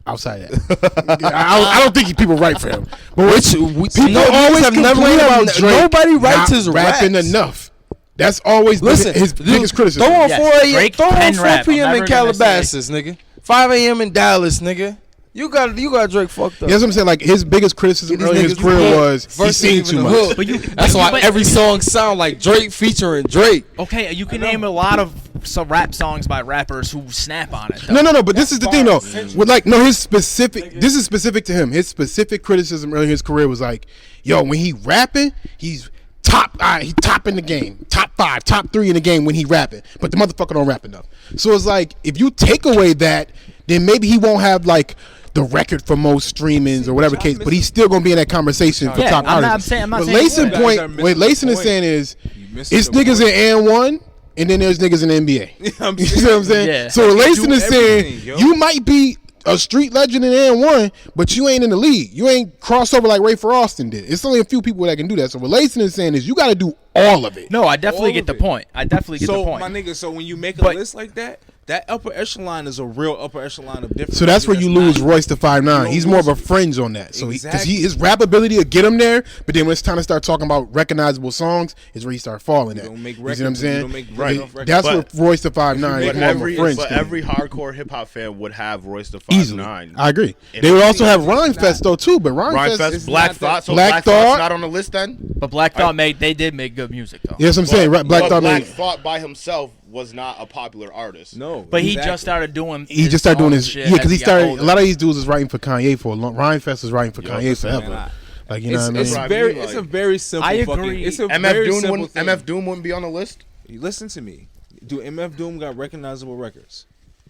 Outside that, I don't think people write for him. But people no, always have never complain heard about of- Drake. nobody writes not his rapping raps. enough. That's always been Listen, his biggest criticism. Throw on Yes, 4 a.m. Drake Throw on can 4 rap. I'm p.m. in never gonna say- Calabasas, nigga. 5 a.m. in Dallas, nigga. You got Drake fucked up. That's what I'm saying. Like his biggest criticism These early in his niggas career hood was he versus sing even too the much. hood. But you That's why but- every song sound like Drake featuring Drake. Okay, you can name a lot of some rap songs by rappers who snap on it. though. No. But this is the thing, though. With his specific. This is specific to him. His specific criticism early in his career was like, "Yo, when he rapping, he's top. He top in the game, top 5, top 3 in the game when he rapping. But the motherfucker don't rap enough. So it's like if you take away that, then maybe he won't have like the record for most streamings or whatever case. But he's still gonna be in that conversation for Yeah, top I'm artists. not But saying Layson you guys are point. missing What the Layson is point. saying is, missing it's the niggas point. in N1. And then there's niggas in the NBA. I'm You see what I'm saying? Yeah. So Layson do is saying everything, yo. you might be a street legend in N1, but you ain't in the league. You ain't crossover like Ray Austin did. It's only a few people that can do that. So what Layson is saying is you got to do all of it. No, I definitely All get of the it. point. I definitely get So the point. my nigga, so when you make a But- list like that, That upper echelon is a real upper echelon of different. So that's where you lose not- Royce to 5'9". You He's don't more of a lose- fringe on that. So Exactly. his rap ability will get him there, but then when it's time to start talking about recognizable songs, is where he start falling at. don't make You see what I'm records, you saying? don't make Right. enough records. That's But- where Royce to 5'9" is But more of a fringe. but thing. every hardcore hip hop fan would have Royce the Easily, 5'9". I agree. If They would it's also not- have Rhyme Fest though too, but Rhyme Rhyme Fest, Fest, is Black not Thought. that- So Black Black Thought's Thought- not on the list then. But Black Thought they did make good music though. Yes, I'm saying. Black But Thought, Black made- Thought by himself was not a popular artist. No, But he exactly. just started doing. he just started doing his shit because as he got started. older. A lot of these dudes was writing for Kanye for a long. Rhyme Fest was writing for Yo, Kanye listen, forever. man, Like you know what I mean. It's Right. very. Like- It's a very simple. I fucking, agree. It's a MF very Doom simple wouldn't. thing. MF Doom wouldn't be on the list. Listen to me. Do MF Doom got recognizable records?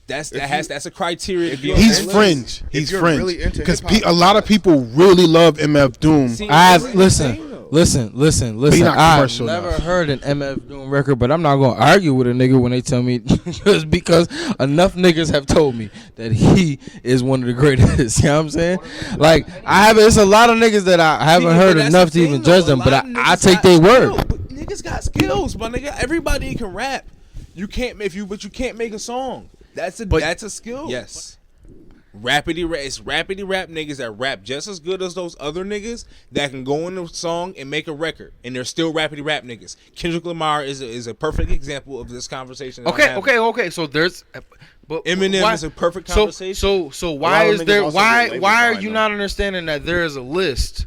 That's If that's a criteria to be on He's that list. fringe. He's you're fringe. really into Because hip-hop- a lot of people really love MF Doom. See, I've that's the thing, though. listen. he not I've commercial never enough. heard an MF Doom record, but I'm not gonna argue with a nigga when they tell me just because enough niggas have told me that he is one of the greatest. You know what I'm saying? Like I haven't. It's a lot of niggas that I haven't See, heard but that's enough the to thing, even though. judge A them, lot but of I niggas take got their skills. word. But niggas got skills, my nigga. Everybody can rap. You can't but you can't make a song. That's a skill. Yes. It's Rappity Rap niggas that rap just as good as those other niggas that can go in a song and make a record, and they're still Rappity Rap niggas. Kendrick Lamar is a perfect example of this conversation. that I'm having. Okay. So there's, but Eminem is a perfect conversation. So lot why of is niggas there? also Why get labeled are behind you them. not understanding that there is a list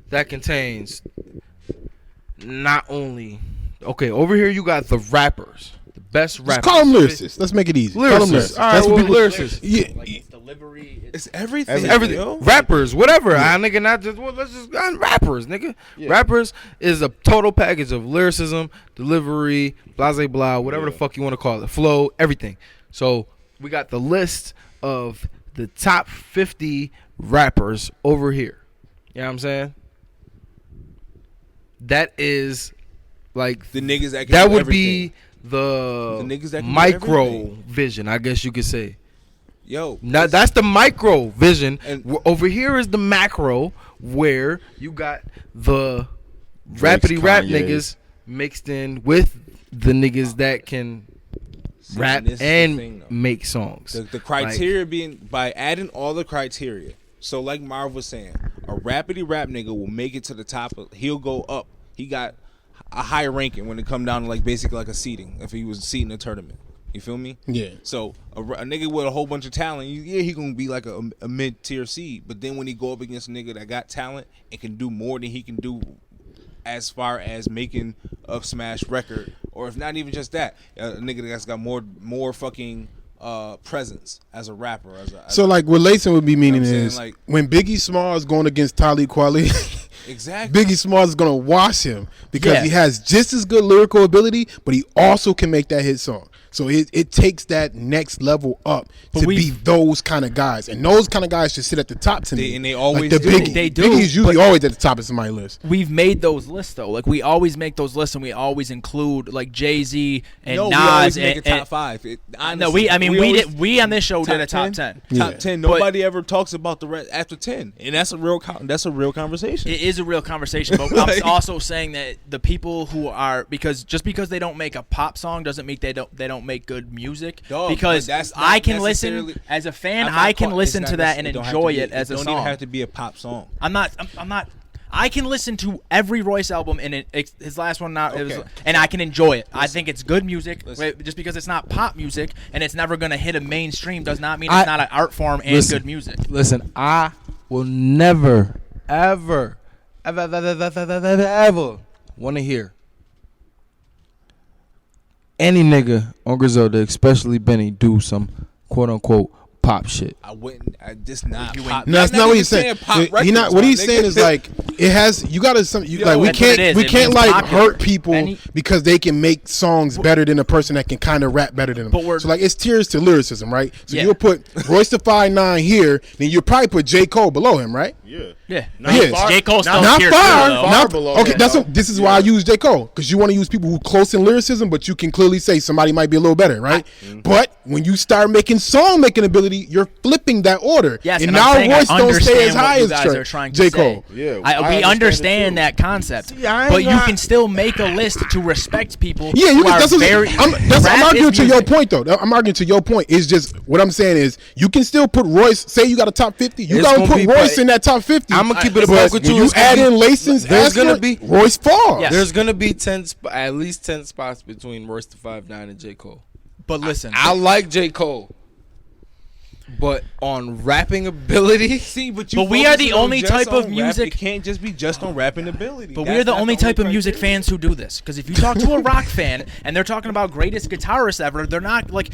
that contains not only over here you got the rappers, the best Just rappers. call them lyricists. Let's make it easy. Call them Lyricists. lyricists. All right, That's what well, people. lyricists. Yeah, Like it's delivery. It's everything. Everything, yo. rappers, whatever. Nigga, not just let's just rappers, nigga. Rappers is a total package of lyricism, delivery, blah blah blah, whatever the fuck you want to call it, flow, everything. So we got the list of the top 50 rappers over here. You know what I'm saying? That is like The niggas that can that do would everything. be the niggas that can do micro everything. vision, I guess you could say. Yo. Now that's the micro vision. And- Over here is the macro, where you got the Rappity Rap Kanye. niggas mixed in with the niggas that can See, rap this is the and thing, though. make songs. The criteria being by adding all the criteria. So like Marv was saying, a Rappity Rap nigga will make it to the top. He'll go up. He got a higher ranking when it come down to like basically like a seeding. If he was seeding a tournament, you feel me? Yeah. So a nigga with a whole bunch of talent, he gonna be like a mid tier seed. But then when he go up against a nigga that got talent and can do more than he can do, as far as making a smash record, or if not even just that, a nigga that's got more fucking presence as a rapper. So like what Layson would be meaning You know what I'm is saying? Like- when Biggie Smalls going against Talib Kweli, exactly. Biggie Smalls is gonna wash him because Yeah. he has just as good lyrical ability, but he also can make that hit song. So it takes that next level up But to we- be those kind of guys, and those kind of guys should sit at the top to me. And they always like the do. Biggie. They do, Biggie is usually but- always at the top of somebody's list. We've made those lists though. Like we always make those lists, and we always include like Jay-Z and No, Nas. we always and, make a top and- five. No, Honestly, we always- did. We on this show did a top 10. Top Yeah. 10. But- Nobody ever talks about the rest after 10, and that's a real conversation. It is a real conversation, but Like- I'm also saying that the people who are because they don't make a pop song doesn't mean they don't make good music. Dog, because but that's not I can listen necessarily- as a fan. I'm not I can call- listen it's to not that and necess- don't have to enjoy be- it as a don't song. even have to be a pop song. I'm not. I can listen to every Royce album and his last one now, Okay. and I can enjoy it. I think it's good music. Listen. Just because it's not pop music and it's never gonna hit a mainstream does not mean I- it's not an art form and Listen. good music. Listen, I will never, ever want to hear any nigga on Griselda, especially Benny, do some quote unquote pop shit. I wouldn't. Just not You pop. ain't- No, that's not what even he's saying. Pop He records, not what my he's nigga. saying is like it has. You gotta some. You, like we that's what it can't. is. We It can't means like popular. hurt people Any- because they can make songs better than a person that can kind of rap better than But them. we're- So like it's tiers to lyricism, right? So Yeah. you'll put Royce the 5'9" here, then you'll probably put J. Cole below him, right? Yeah. Yeah. Yes. J. Cole's still Not tier far. two, though. Not below okay. that, That's though. what, this is why I use J. Cole, because you want to use people who close in lyricism, but you can clearly say somebody might be a little better, right? But when you start making song making ability, you're flipping that order. Yes, and and now I'm saying Royce I don't stay as understand what high you as guys are trying to J. say. Cole. Yeah, we understand that concept, I but ain't you got- can still make a list to respect people. Yeah, you who can. are That's what very. I'm rap arguing is to your music. point, though. I'm arguing to your point. It's just what I'm saying is you can still put Royce. Say you got a top 50, you It's gotta gonna put be- Royce but in that top 50. I'ma keep it a But buck with when you. you It's gonna add be- in Lason's, there's gonna asterisk, be- Royce falls. Yes. There's gonna be at least 10 spots between Royce the 5'9" and J. Cole. But listen, I like J. Cole, but on rapping ability, See, but we are the focusing on only just type on of rap. music- It can't just be just on rapping ability. but That's we are the not only type of music criteria. fans who do this. Because if you talk to a rock fan and they're talking about greatest guitarist ever, they're not like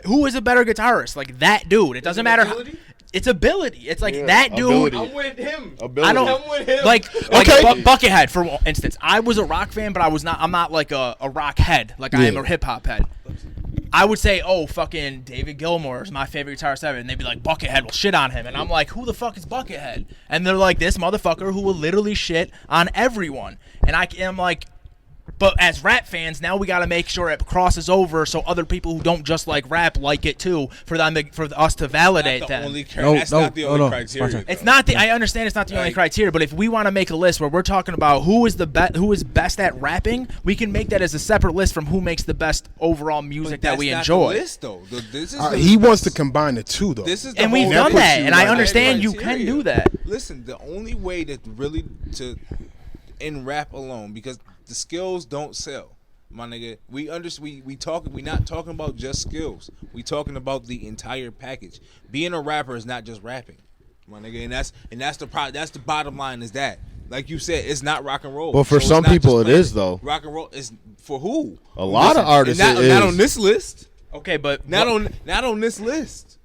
who is a better guitarist? Like that dude. It doesn't matter. ability? It's ability. It's like Yeah, that dude. ability. I'm with him. Ability. I don't with him. like Okay. Buckethead for instance. I was a rock fan, but I'm not like a rock head. Like I am a hip hop head. I would say, oh, fucking David Gilmour is my favorite guitarist ever, and they'd be like, Buckethead will shit on him, and I'm like, who the fuck is Buckethead? And they're like, this motherfucker who will literally shit on everyone, and I am like. But as rap fans, now we got to make sure it crosses over so other people who don't just like rap like it too, for us to validate them. That's not the only criteria. It's not the. I understand it's not the only criteria, but if we want to make a list where we're talking about who is best at rapping, we can make that as a separate list from who makes the best overall music that we enjoy. The list, though. This is He wants to combine the two, though. This is the And we've whole done thing. that, and I Like, understand you criteria. can do that. Listen, the only way that really to in rap alone, because the skills don't sell, my nigga. We not talking about just skills. We talking about the entire package. Being a rapper is not just rapping, my nigga, and that's the bottom line is that. Like you said, it's not rock and roll. But for So some it's not people just it playing. is, though. Rock and roll is for who? A lot of artists Not, it not is. on this list. Okay, but Not on this list.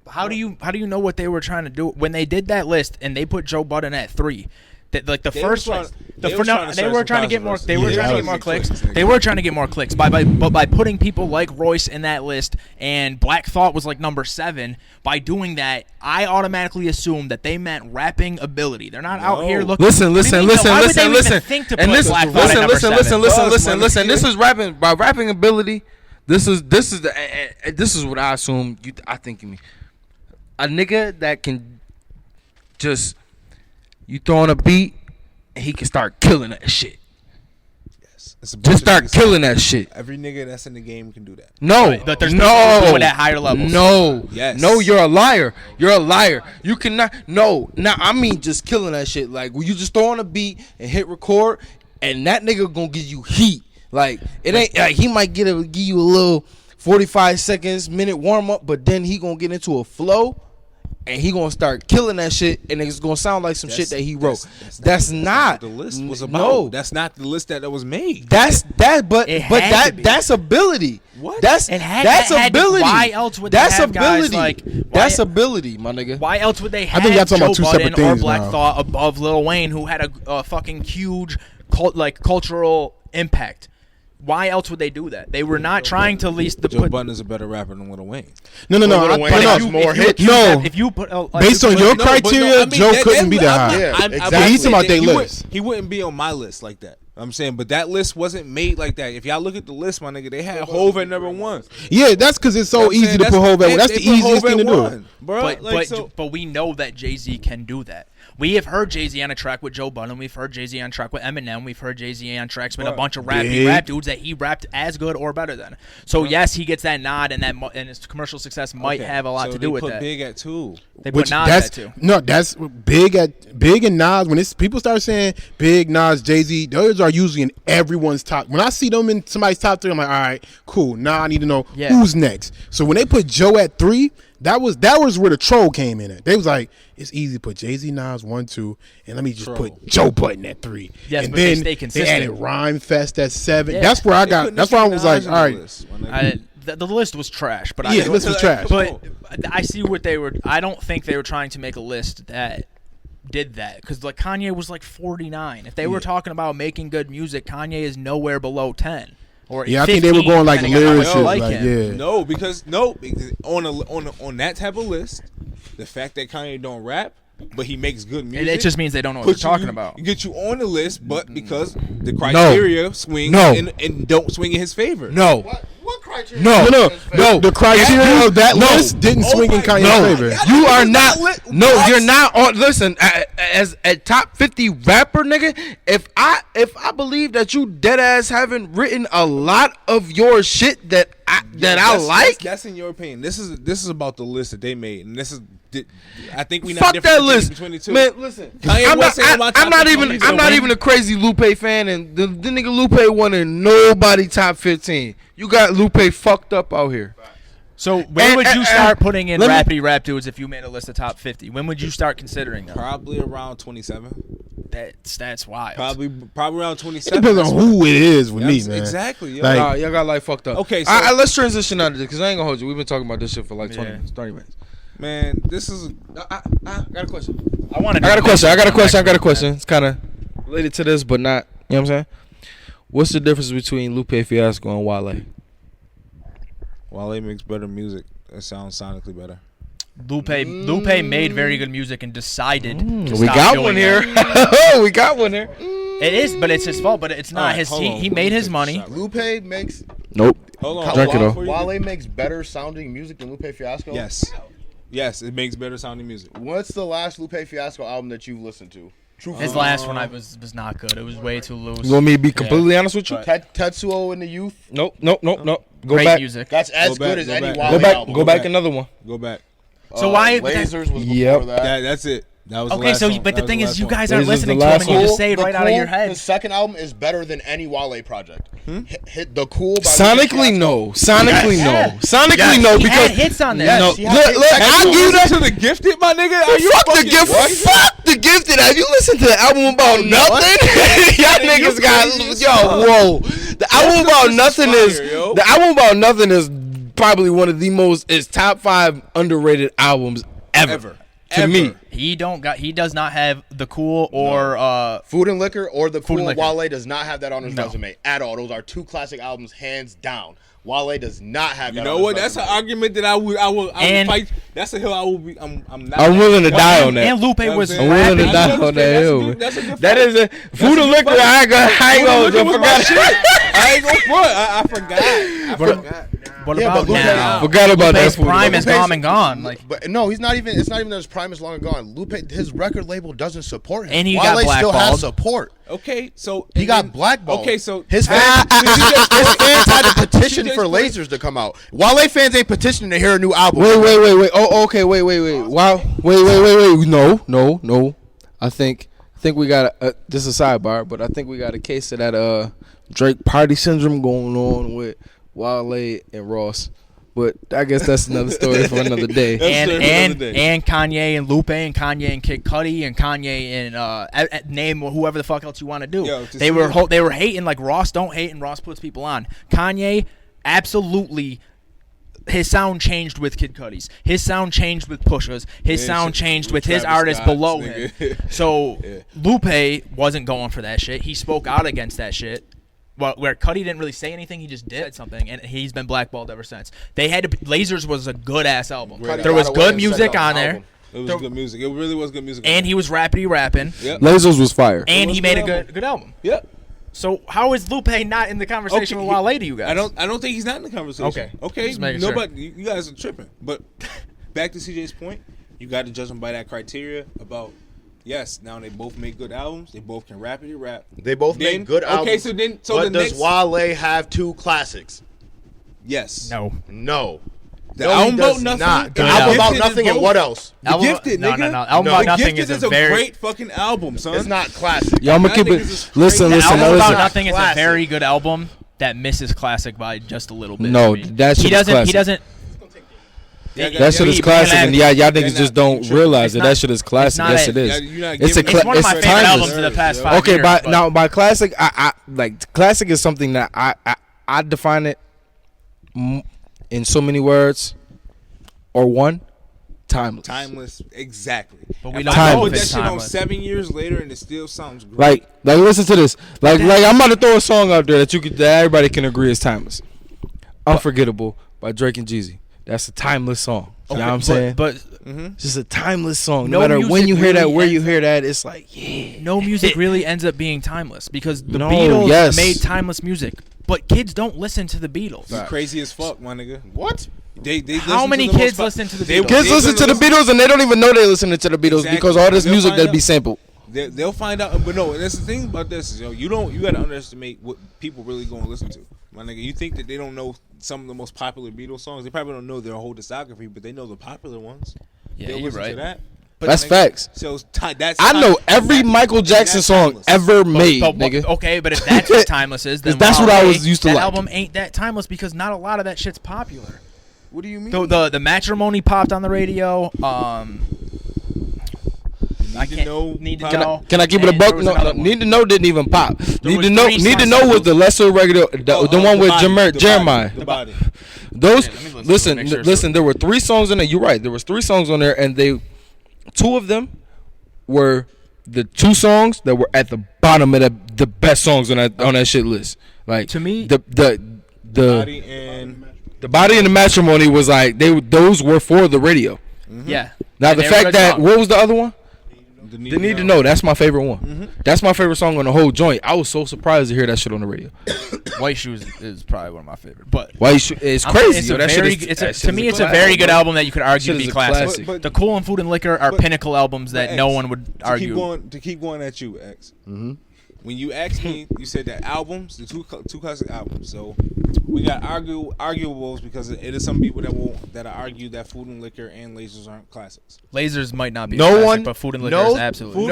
how do you know what they were trying to do when they did that list and they put Joe Budden at 3? That like the They first was list, trying- they was trying to they start were some trying to get more. controversy. They were Yeah, trying to that get more was clicks. clicks, nigga. They were trying to get more clicks by putting people like Royce in that list, and Black Thought was like number 7. By doing that, I automatically assumed that they meant rapping ability. They're not out here looking. Listen. Why would they even think to put And this, Black Thought at number listen. 7? This is rapping by rapping ability. This is what I assume. I think you mean a nigga that can just you throw on a beat and he can start killing that shit. It's a bunch Just of start niggas. killing that shit. Every nigga that's in the game can do that. No, But there's people who do it at higher levels. No, Yes. no, you're a liar. You're a liar. You cannot. No, I mean just killing that shit. Like when you just throw on a beat and hit record, and that nigga gonna give you heat. Like it ain't like he might give you a little 45 seconds, minute warm up, but then he gonna get into a flow. And he gonna start killing that shit, and it's gonna sound like some shit that he wrote. That's not what the list was about. No, That's not the list that was made. that's that. But It had to be. that's ability. What? That's It had- that's it had to- ability. why else would they that's have guys ability. like- that's why- ability, my nigga. Why else would they have think y'all talking Joe about two Budden separate or things Black now. Thought above Lil Wayne, who had a fucking huge cultural impact? Why else would they do that? They were not trying to least the Joe put. Budden is a better rapper than Lil Wayne. No. Lil I- Wayne no, has no. more hits. No. If you put Based on your No, but criteria, I mean, Joe couldn't be that high. Yeah, I'm exactly. But he's talking about they he list. He wouldn't be on my list like that. I'm saying, but that list wasn't made like that. If y'all look at the list, my nigga, they had Hove at number 1. Yeah, that's because it's so I'm easy saying to put Hove at. That's the they put easiest Hov thing to at do. 1, bro. but we know that Jay-Z can do that. We have heard Jay-Z on a track with Joe Budden. We've heard Jay-Z on a track with Eminem. We've heard Jay-Z on tracks with a bunch of Big. rap dudes that he rapped as good or better than. So yes, he gets that nod, and and his commercial success might have a lot to do with put that. Big at 2. They put Nas that's at 2. no, that's Big and Nas. When it's people start saying Big, Nas, Jay-Z, those are usually in everyone's top. When I see them in somebody's top 3, I'm like, all right, cool. Now I need to know who's next. So when they put Joe at 3, that was where the troll came in at. They was like, it's easy to put Jay-Z, Nas 1, 2, and let me just put Joe Budden at 3. Yes, and but they then stay consistent. added Rhyme Fest at 7. Yeah. That's where I got. That's why I was like, all right. The list was trash, but Yeah, the list was trash. But I see what they were. I don't think they were trying to make a list that did that, because like Kanye was like 49. If they were talking about making good music, Kanye is nowhere below 10. Or Yeah, I think they were 15, going like depending on how much you lyricists, like like him. yeah. No, because on that type of list, the fact that Kanye don't rap but he makes good music. It just means they don't know what they're put talking you, about. Get you on the list, but because the criteria swing and don't swing in his favor. No. What criteria? No. The criteria of that list didn't swing in Kanye's favor. You are not. No, you're not on. Listen, as a top 50 rapper, nigga. If I believe that you dead ass haven't written a lot of your shit that I like. That's in your opinion. This is about the list that they made, and this is. I think we not Fuck different that list, between the two. man. Listen, I'm not even a crazy Lupe fan, and the nigga Lupe wanted nobody top 15. You got Lupe fucked up out here. So when would you start putting in Rappity Rap dudes if you made a list of top 50? When would you start considering them? Probably around 27. That's wild. Probably around 27. It depends on who it is with me, man. Exactly. Yo. Like- Nah, y'all got life fucked up. Okay, so- let's transition out of this because I ain't gonna hold you. We've been talking about this shit for like 30 minutes. Man, this is. I got a question. I got a question. It's kind of related to this, but not. You know what I'm saying? What's the difference between Lupe Fiasco and Wale? Wale makes better music. It sounds sonically better. Lupe made very good music and decided. We got one here. We got one here. It is, but it's his fault. But it's not Right, his. hold on. He made his money. Lupe makes Nope. Hold on. Drink it though. Wale makes better sounding music than Lupe Fiasco. Yes, it makes better sounding music. What's the last Lupe Fiasco album that you've listened to? His last one was not good. It was way too loose. You want me to be completely honest with you? Tetsuo and the Youth. Nope. Go Great back. music. That's as Go good back, as go any back. Wale Go back. album. Go back another one. Go back. So why? Lasers was Yep. before that. That's it. That was the Okay, last so one. but the That was thing is, last you one. guys This aren't is listening the to him, last and you one. just say it right out of your His head. second album is better than any Wale project. Hit the Cool. By Sonically, Lupe no. Sonically, Yeah. no. Sonically, Yes. no. He had Because hits on there. Yes, no. he Look, had- I give you that. To the Gifted, my nigga. Are you Fuck the fucking gift. crazy? Fuck the gifted. Have you listened to the album about nothing? Y'all niggas got whoa. The album about nothing is yo. the album about nothing is probably one of the most top 5 underrated albums ever. To me. He does not have the Cool or Food and Liquor or the Food and Cool. Liquor. Wale does not have that on his No. resume at all. Those are two classic albums, hands down. Wale does not have that. You know on what? his That's an resume. argument that I will And- fight. That's a hill I will be. I'm not. I'm willing to die on that. and Lupe was I'm I'm willing to rapping. die on that hill. That's a good That fight. is a food and liquor. I ain't gonna. Food and Liquor was my shit. Forgot. I ain't gonna front. I forgot. What Yeah, about but Lupe- now? Forgot about that Lupe's food. prime is Lupe's- come and gone. Like, But no, he's not even. It's not even that his prime is long and gone. Lupe, his record label doesn't support him. And he Wale got still blackballed. has support. Okay, so He and got then- blackballed. Okay, so his fans had to petition CJ's for point- Lasers to come out. Wale fans ain't petitioning to hear a new album. Wait. Oh, okay. Wait. Wow. Wait. No. I think we got this is a sidebar, but I think we got a case of that Drake party syndrome going on with Wale and Ross. But I guess that's another story for another day. and Kanye and Lupe and Kanye and Kid Cudi and Kanye and name whoever the fuck else you want to do. Yo, they were hating like Ross don't hate and Ross puts people on. Kanye absolutely. His sound changed with Kid Cudi's. His sound changed with Pusha's. His sound changed with his Travis artists Scott's, below nigga. him. So Lupe wasn't going for that shit. He spoke out against that shit. Well, where Cudi didn't really say anything, he just did something, and he's been blackballed ever since. They had to. Lasers was a good ass album. Great There was album. good music on there, it was good music. It really was good music. and he was rappity rapping, Yep. Lasers was fire. and was he made a good good album. Yep. So how is Lupe not in the conversation with Wale to you guys? I don't think he's not in the conversation. Okay. Just making sure. Nobody. You guys are tripping. But back to CJ's point, you got to judge them by that criteria about. Yes, now they both make good albums. They both can rapidly rap. They both Then- make good albums. Okay, so but the does next, Wale have two classics? yes. No. No. The No, he album does about nothing. not. The and album about Gifted is nothing and both. what else? The Gifted, no, nigga. no. Album No. about The nothing Gifted is a very. great fucking album, son. It's not classic. Yo, I'm gonna I keep think it. it's just Listen. The album about Listen. nothing is a Classic. very good album that misses classic by just a little bit. No, to me. that shit he is doesn't. classic. He doesn't. That shit is classic, and y'all niggas just don't realize It's that not- that shit is classic. not Yes, a- it is. Yeah, you're not It's a giving It's one of my it's favorite timeless. albums of the past 5 Okay, years. but- now by classic, I like classic is something that I define it in so many words, or one, timeless. Timeless, exactly. But we If don't I know put if that it's shit on timeless. 7 years later and it still sounds great. Like listen to this. Like I'm about to throw a song out there that everybody can agree is timeless. Unforgettable by Drake and Jeezy. That's a timeless song. You know what I'm saying? But It's just a timeless song. No No matter when music you hear that, really where you ends hear that, it's like, yeah. No music really ends up being timeless because the No, Beatles yes. made timeless music, but kids don't listen to the Beatles. You crazy as fuck, my nigga. What? They How listen many to the kids most listen to the they- Beatles? Kids they listen to the listen- Beatles and they don't even know they're listening to the Beatles Exactly. because all this They'll music find that be out. sampled. They'll find out, but no. And that's the thing about this is, you got to underestimate what people really going to listen to. My nigga, you think that they don't know some of the most popular Beatles songs? They probably don't know their whole discography, but they know the popular ones. Yeah, They'll you're listen right. to that. That's nigga, facts. So that's I know every Michael Jackson song ever made, nigga. Okay, but if that's what timeless is, then That's what I was used to that like. album ain't that timeless because not a lot of that shit's popular. What do you mean? The Matrimony popped on the radio. I to can't Know need to popped. know. Can I keep it a And buck? there was No, another one. Need to Know didn't even pop. Need was to know. three Need to songs know that was the lesser regular, the one with Jeremiah. The body. Those Yeah, let me listen to it, listen, make sure it's listen. There were 3 songs on there. You're right. There was 3 songs on there, and 2 of them were the 2 songs that were at the bottom of the best songs on that shit list. Like To me- the Body and the body and the matrimony was like those were for the radio. Yeah. Now And the they were fact good that songs. what was the other one? the They Need to Know. That's my favorite one. That's my favorite song on the whole joint. I was so surprised to hear that shit on the radio. White Shoes is probably one of my favorite, but Why you it's I'm crazy. saying it's yo. a That shit very, is- it's that a, shit to is me, a it's a classic, very good bro. album that you could argue Shit to is be a classic. classic. But- The Cool and Food and Liquor are but- pinnacle albums that no one would argue. To keep going at you, X. When you asked me, you said that albums, the two classic albums. So we got arguables because it is some people that argue that Food and Liquor and Lasers aren't classics. Lasers might not be a No classic, one, but Food and Liquor no, is absolutely.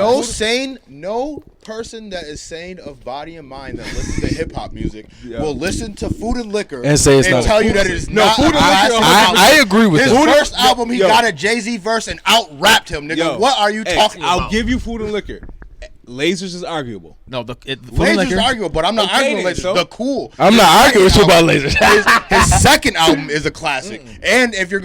no person that is sane of body and mind that listens to hip hop music Yeah. will listen to Food and Liquor And say it's not a tell you classic. that it is No, not Food a and classic Liquor- album. I agree with His that. first album, he yo. got a Jay-Z verse and out-rapped him, nigga. Yo, What are you X, talking about? I'll give you Food and Liquor. Lasers is arguable. No, Food and Lasers Liquor. is arguable, but I'm not Okay arguing then, Lasers. so- The Cool. I'm not arguing with you about lasers. His second album is a classic, and if you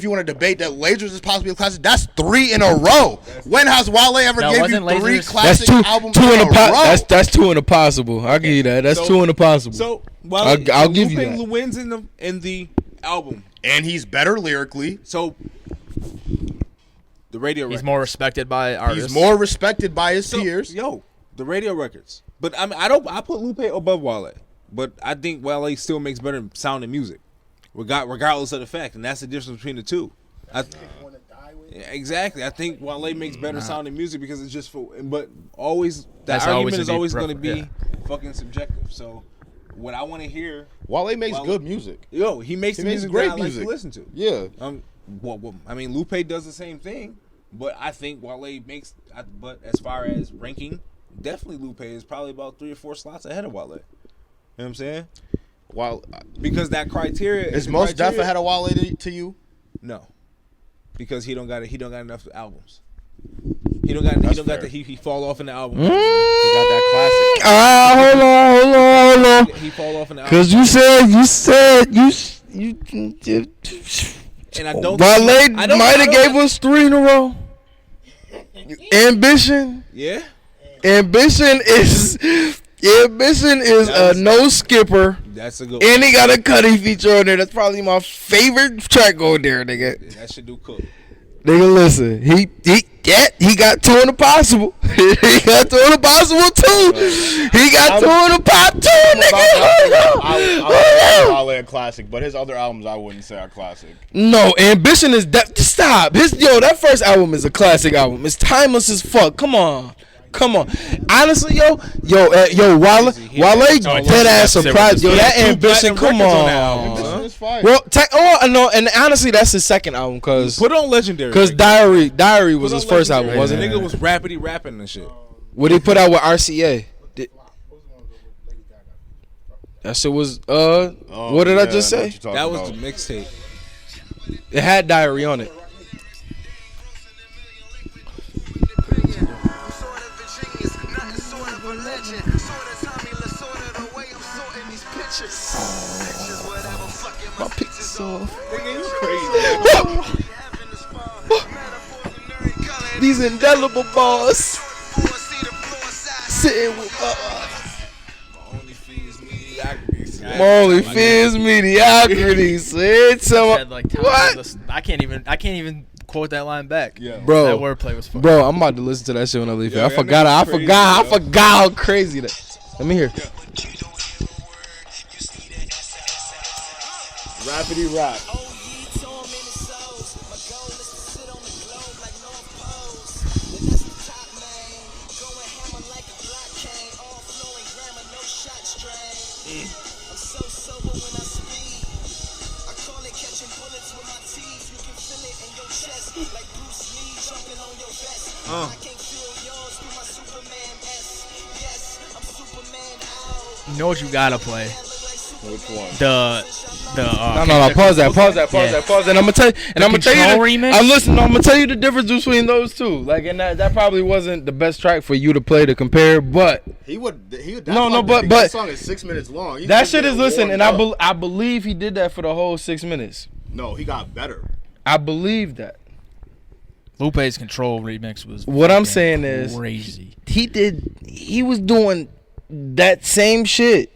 want to debate that Lasers is possibly a classic, that's 3 in a row. When has Wale ever No, gave you wasn't 3 Lasers- That's classic two albums in in a a po- row? That's 2 in a possible. I'll give you that. That's So- 2 in a possible. So while I'll give you that. wins in the album. And he's better lyrically. So the radio He's records. more respected by artists. He's more respected by his So, peers. Yo, the radio records. But I mean, I put Lupe above Wale. But I think Wale still makes better sounding music, regardless of the fact, and that's the difference between the two. Yeah, exactly. I think Wale makes better sounding music because it's just for. But always the That's argument always is to be always going to be yeah. fucking subjective. So what I want to hear, Wale makes Wale- good music. yo, he makes He the makes music great that I like music. to listen to. Yeah. Well, I mean, Lupe does the same thing, but I think Wale makes. But as far as ranking, definitely Lupe is probably about 3 or 4 slots ahead of Wale. You know what I'm saying? While Because that criteria is the Most Def criteria- ahead of Wale to you? No, because he don't got enough albums. He don't got fair. he fall off in the album. He got that hold on. He fall off in the album. Cause you said And I don't. Wale I don't- might I have don't- gave us 3 in a row. Ambition Yeah. is a no skipper. That's a good. And he got a Cuddy feature on there. That's probably my favorite track on there, nigga. That should do cook. Nigga, listen. He got 2 in the possible. He got 2 in the possible too. He got 2 in the pop too, nigga. I would Wale a classic, but his other albums I wouldn't say are classic. No, Ambition is stop. That first album is a classic album. It's timeless as fuck. Come on. Honestly, Wale dead ass surprised. Yo, that Ambition, come on. It's fire. Well, no, and honestly, that's his second album, cause Put on Legendary. Diary was Put his on first Legendary. album, wasn't The it? nigga was Rappity rapping and shit. What he put out with RCA. That shit was what did I just say? That was the mixtape. It had Diary on it. My pictures off. These indelible bars sitting with my only fear is mediocrity. Said Said, someone. like, What? I can't even quote quote that line back. Yeah. Bro, That wordplay was fun. bro, I'm about to listen to that shit when I leave here. Yeah, I that forgot nigga's crazy, I yo. forgot how crazy that. Let me hear. Rappity Rap. You know what you gotta play? Which one? The No, pause that. And I'm gonna tell you, Control remix? I'm gonna tell you the difference between those two. Like, and that probably wasn't the best track for you to play to compare, but That but song is 6 minutes long. He that just shit did is it listen, warmed and up. I believe he did that for the whole 6 minutes. No, he got better. I believe that. Lupe's Control remix was What I'm fucking saying is, crazy. he was doing that same shit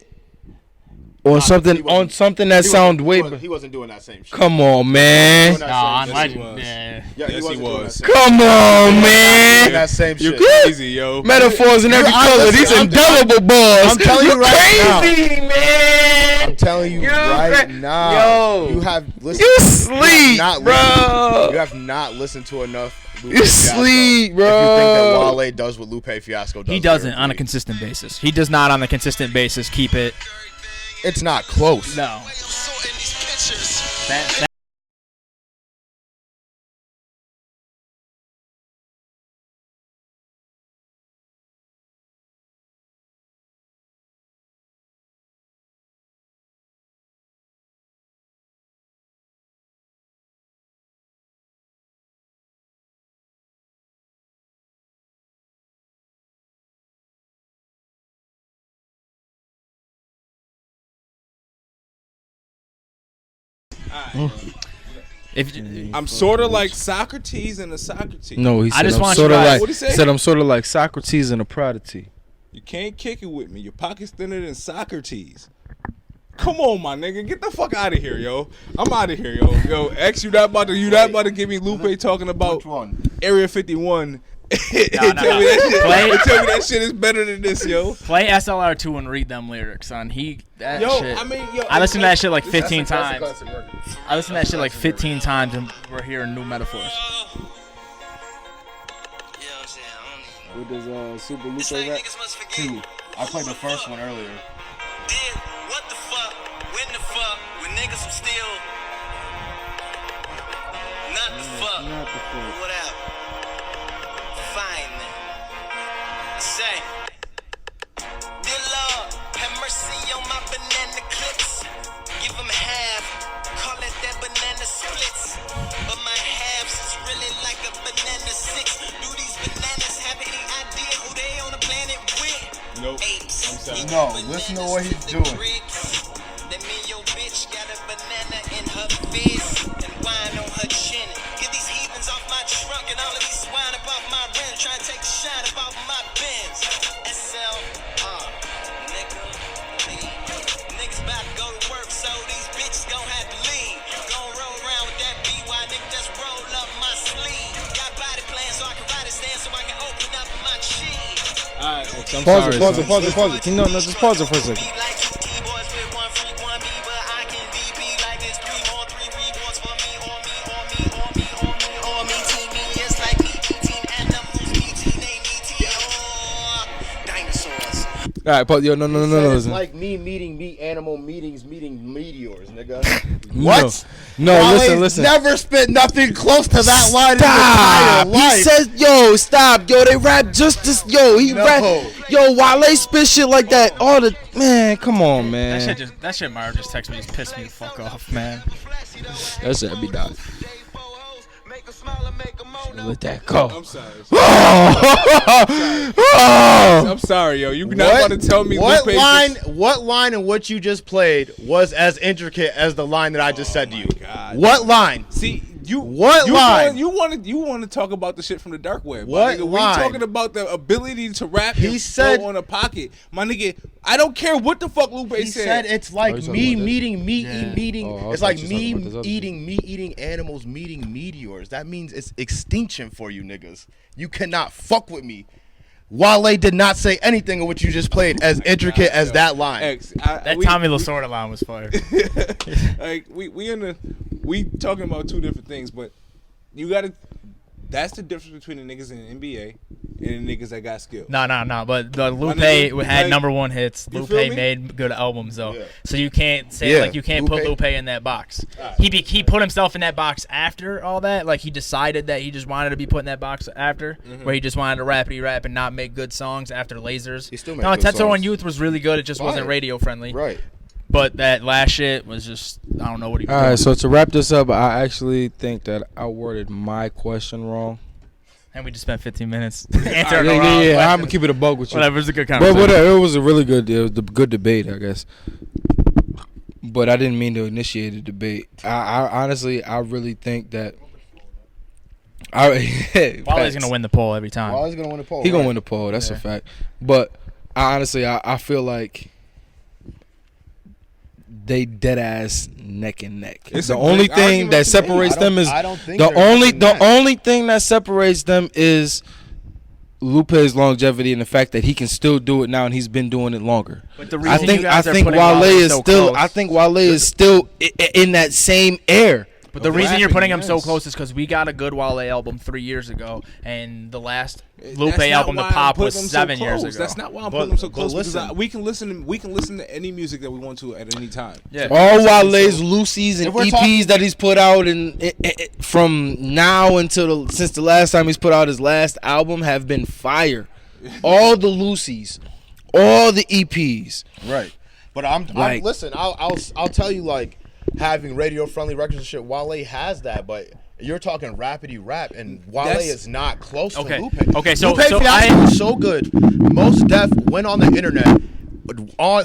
on Nah, something he wasn't- that sound way better. He wasn't doing that same shit. Come on, man. Doing that same Nah, shit. was. yeah. Yeah, Yes, he wasn't doing was. that same Come on, shit. man. That same You shit. crazy, yo. Metaphors in every I- color. listen, These I'm- indelible bars. I'm telling you You're right crazy, man. I'm telling you right now. Yo. You have listened. You sleep, bro. You have not listened to enough. Lupe You Fiasco sleep, bro. If you think that Wale does what Lupe Fiasco does, He doesn't lyrically. on a consistent basis. He does not on a consistent basis keep it. It's not close. No. That if I'm sort of like Socrates and a Socrates. No, he said just I'm want you sort of guys- like. What'd he say? Said I'm sort of like Socrates and a prodigy. You can't kick it with me. Your pocket's thinner than Socrates. Come on, my nigga. Get the fuck out of here, yo. I'm out of here, yo. Yo, X, you not about to give me Lupe talking about Which one? Area 51. No. Tell me that shit is better than this, yo. play SLR2 and read them lyrics on that Yo, shit. I mean, yo. I listened to that shit like 15 That's a times. classic record. I listened to that shit like 15 times and we're hearing new metaphors. What does Super Lupe It's like rap? niggas must forget. I played the first one earlier. Did what the fuck, when the fuck, when niggas some still not the fuck, whatever. Fine then. I say, dear Lord, have mercy on my banana clips. Give them half, call it that banana splits. But my halves is really like a banana six. Do these bananas have any idea who they on the planet with? Nope. Apes. I'm sorry. No, listen to what he's doing. That mean your bitch got a banana in her face and wine on her chin. Get these heathens off my trunk and all of these swine up off my rim. Try to take a shine up off my Benz. SLR, nigga, leave. Niggas about to go to work, so these bitches gon' have to leave. Gon' roll around with that BY, nigga, just roll up my sleeve. Got body plans so I can ride a stand so I can open up my cheese. Alright, X, I'm Pause sorry. it. Pause it. No, just pause it for a second. Be like two keyboards with one freak, one me, but I can DP like this. 3 more, 3 rewards for me, on me. Team me, it's like me, team animals, me, team they me, team dinosaurs. All right, pause. Yo, no. It's Listen. like me meeting meat animal meetings meeting meteors, nigga. What? No, listen. Never spit nothing close to that line Stop. in his entire life. He says, yo, stop. Yo, they rap just this. Yo, he No. rap. Yo, Wale spit shit like that. All the man, come on, man. That shit Mario just texted me just pissed me the fuck off, man. That shit be done. Let that go. I'm sorry. Oh. I'm sorry, yo. You not about to tell me what Lupe line? What line in what you just played was as intricate as the line that I just said to you? God. What line? See, What line? You want to talk about the shit from the dark web. What nigga. line? We talking about the ability to rap He and said- flow on a pocket. My nigga, I don't care what the fuck Lupe He said it's like you talking me about this? meeting meat Yeah. eating. Oh, I It's thought like you were me talking about this other eating animals meeting meteors. That means it's extinction for you niggas. You cannot fuck with me. Wale did not say anything of what you just played as intricate as that line. X. That Tommy Lasorda line was fire. Like we talking about two different things, but you gotta. That's the difference between the niggas in the NBA and the niggas that got skill. No. But Lupe nigga, had like, number one hits. you Lupe feel me? made good albums though, Yeah. so you can't say Yeah, like you can't put Lupe. Lupe in that box. He put himself in that box after all that. Like he decided that he just wanted to be put in that box after, where he just wanted to rappity rap and not make good songs after Lasers. He still made No, good Tetsuo songs. and Youth was really good. It just wasn't Fire. radio friendly. Right. But that last shit was just I don't know what he was All doing. right, so to wrap this up, I actually think that I worded my question wrong. And we just spent 15 minutes Yeah, answering the wrong I'm question. gonna keep it a bug with you. Whatever, it was a good But conversation. whatever, it was a really good, good debate, I guess. But I didn't mean to initiate a debate. I honestly, I really think that. Wale's gonna win the poll every time. Wale's gonna win the poll. He gonna right? win the poll. That's a Yeah. fact. But I honestly, I feel like they dead ass neck and neck. It's The a only big thing argument that to me. separates them is I don't think the they're only neck and neck. only thing that separates them is Lupe's longevity and the fact that he can still do it now and he's been doing it longer. But the I reason think you guys are putting Wale is so still. close- I think Wale is still in that same air. But the reason you're rapping, putting him so yes. close is because we got a good Wale album 3 years ago, and the last Lupe That's not album, The why I'm Pop, putting was them so 7 years close. ago. That's not why I'm But- putting them so but close. Because listen. we can listen to any music that we want to at any time. Yeah. All Wale's Lucy's and If we're EPs talking- that he's put out from now until since the last time he's put out his last album have been fire. All the Lucy's, all the EPs. Right. But I'm Like- listen. I'll tell you, like, having radio friendly records and shit. Wale has that, but you're talking Rappity Rap, and Wale That's- is not close Okay. to Lupe. Okay, so- Lupe so Fiasco I- was so good. Most Def went on the internet.